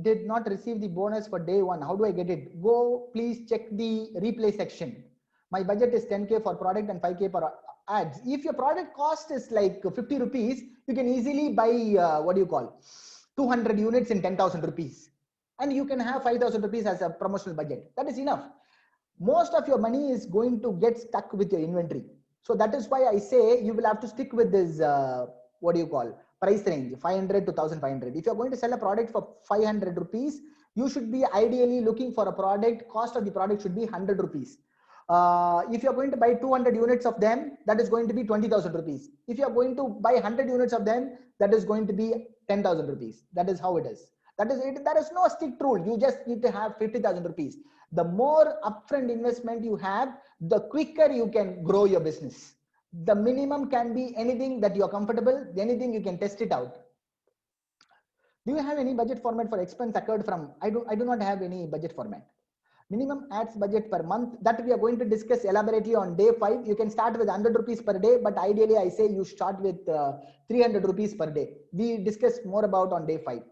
did not receive the bonus for day one. How do I get it? Go, please check the replay section. My budget is 10K for product and 5K for ads. If your product cost is like 50 rupees, you can easily buy, 200 units in 10,000 rupees. And you can have 5,000 rupees as a promotional budget. That is enough. Most of your money is going to get stuck with your inventory. So that is why I say you will have to stick with this, price range, 500 to 1,500. If you're going to sell a product for 500 rupees, you should be ideally looking for a product, cost of the product should be 100 rupees. If you're going to buy 200 units of them, that is going to be 20,000 rupees. If you're going to buy 100 units of them, that is going to be 10,000 rupees. That is how it is. That is it. There is no strict rule. You just need to have 50,000 rupees. The more upfront investment you have, the quicker you can grow your business. The minimum can be anything that you're comfortable, anything you can test it out. Do you have any budget format for expense occurred from? I do not have any budget format. Minimum ads budget per month that we are going to discuss elaborately on day 5. You can start with 100 rupees per day, but ideally I say you start with 300 rupees per day. We discuss more about on day 5.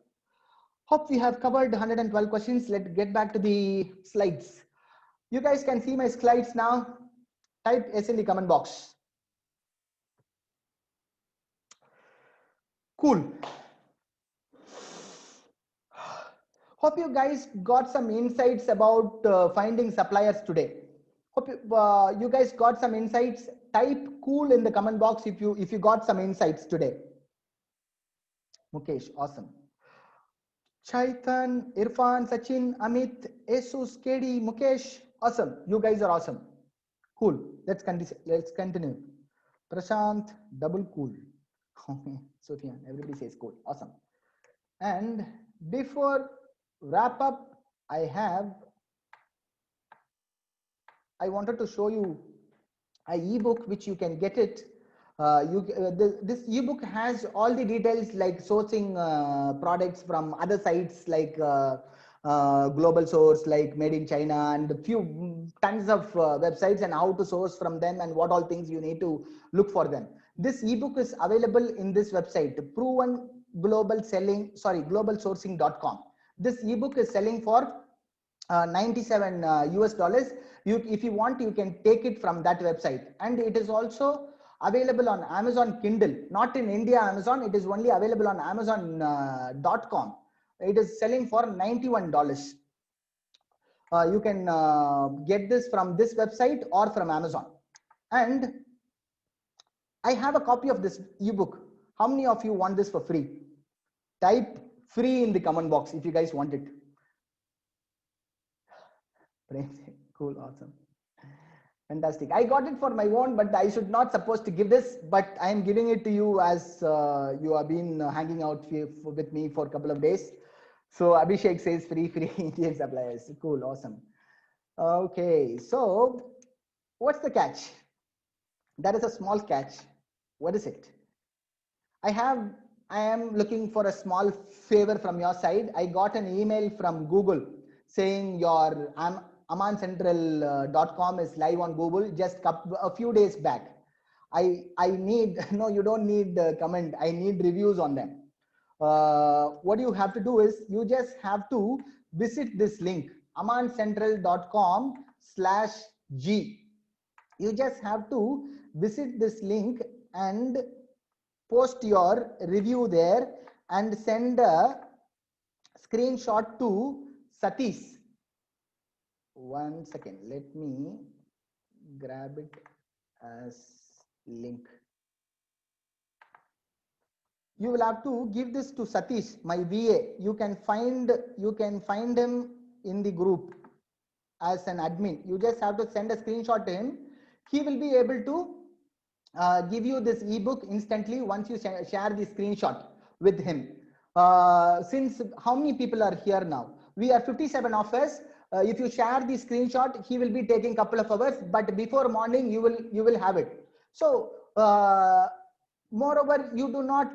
Hope we have covered 112 questions. Let's get back to the slides. You guys can see my slides now. Type S in the comment box. Cool. Hope you guys got some insights about finding suppliers today. Hope you guys got some insights. Type cool in the comment box if you got some insights today. Mukesh, awesome. Chaitan, Irfan, Sachin, Amit, Asus, KD, Mukesh, awesome. You guys are awesome. Cool. Let's continue. Prashant, double cool. Sufyan, everybody says cool. Awesome. And before wrap up, I wanted to show you an ebook which you can get it. This ebook has all the details like sourcing products from other sites like Global Source, like Made in China, and a few tons of websites and how to source from them and what all things you need to look for them. This ebook is available in this website, globalsourcing.com. This ebook is selling for 97 US dollars. If you want, you can take it from that website, and it is also available on Amazon Kindle, not in India Amazon. It is only available on Amazon.com. It is selling for $91. You can get this from this website or from Amazon. And I have a copy of this ebook. How many of you want this for free? Type free in the comment box if you guys want it. Cool, awesome. Fantastic. I got it for my own, but I should not supposed to give this, but I am giving it to you as you have been hanging out with me for a couple of days. So Abhishek says free Indian suppliers. Cool, awesome. Okay, so what's the catch? That is a small catch. What is it? I am looking for a small favor from your side. I got an email from Google saying your amancentral.com is live on Google just a few days back. I need, no, you don't need comment. I need reviews on them. what you have to do is you just have to visit this link, amancentral.com/G. You just have to visit this link and post your review there and send a screenshot to Satish. 1 second, let me grab it as link. You will have to give this to Satish, my VA. You can find him in the group as an admin. You just have to send a screenshot to him. He will be able to give you this ebook instantly once you share the screenshot with him. Since how many people are here now? We are 57 of us. If you share the screenshot, he will be taking a couple of hours, but before morning you will have it. So moreover, you do not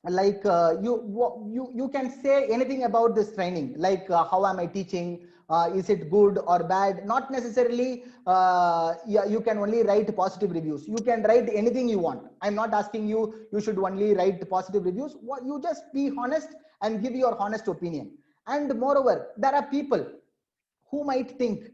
like you can say anything about this training, like how am I teaching, is it good or bad? Not necessarily yeah, you can only write positive reviews. You can write anything you want. I'm not asking you should only write positive reviews. You just be honest and give your honest opinion. And moreover, there are people who might think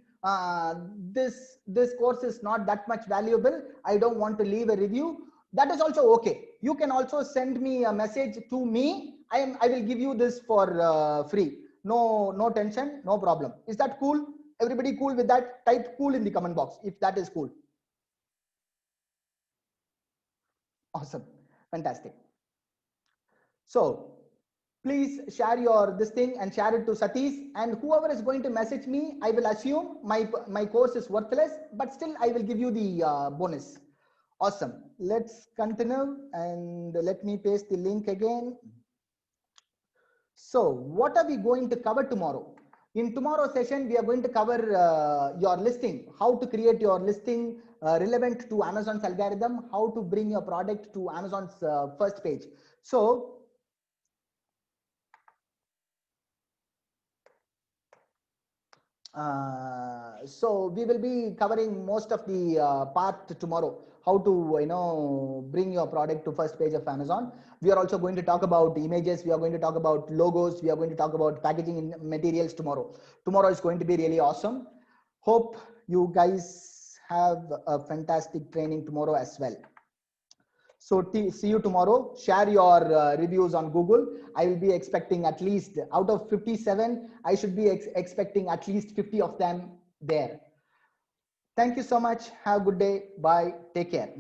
this course is not that much valuable, I don't want to leave a review. That is also okay. You can also send me a message to me. I will give you this for free. No tension, no problem. Is that cool? Everybody cool with that? Type cool in the comment box if that is cool. Awesome, fantastic. So please share your this thing and share it to Satish, and whoever is going to message me, I will assume my course is worthless, but still I will give you the bonus. Awesome. Let's continue and let me paste the link again. So what are we going to cover tomorrow? In tomorrow's session, we are going to cover your listing, how to create your listing relevant to Amazon's algorithm, how to bring your product to Amazon's first page. So we will be covering most of the part tomorrow, how to bring your product to first page of Amazon. We are also going to talk about images, we are going to talk about logos, we are going to talk about packaging materials tomorrow. Tomorrow is going to be really awesome. Hope you guys have a fantastic training tomorrow as well. So see you tomorrow. Share your reviews on Google. I will be expecting at least out of 57, I should be expecting at least 50 of them there. Thank you so much. Have a good day. Bye. Take care.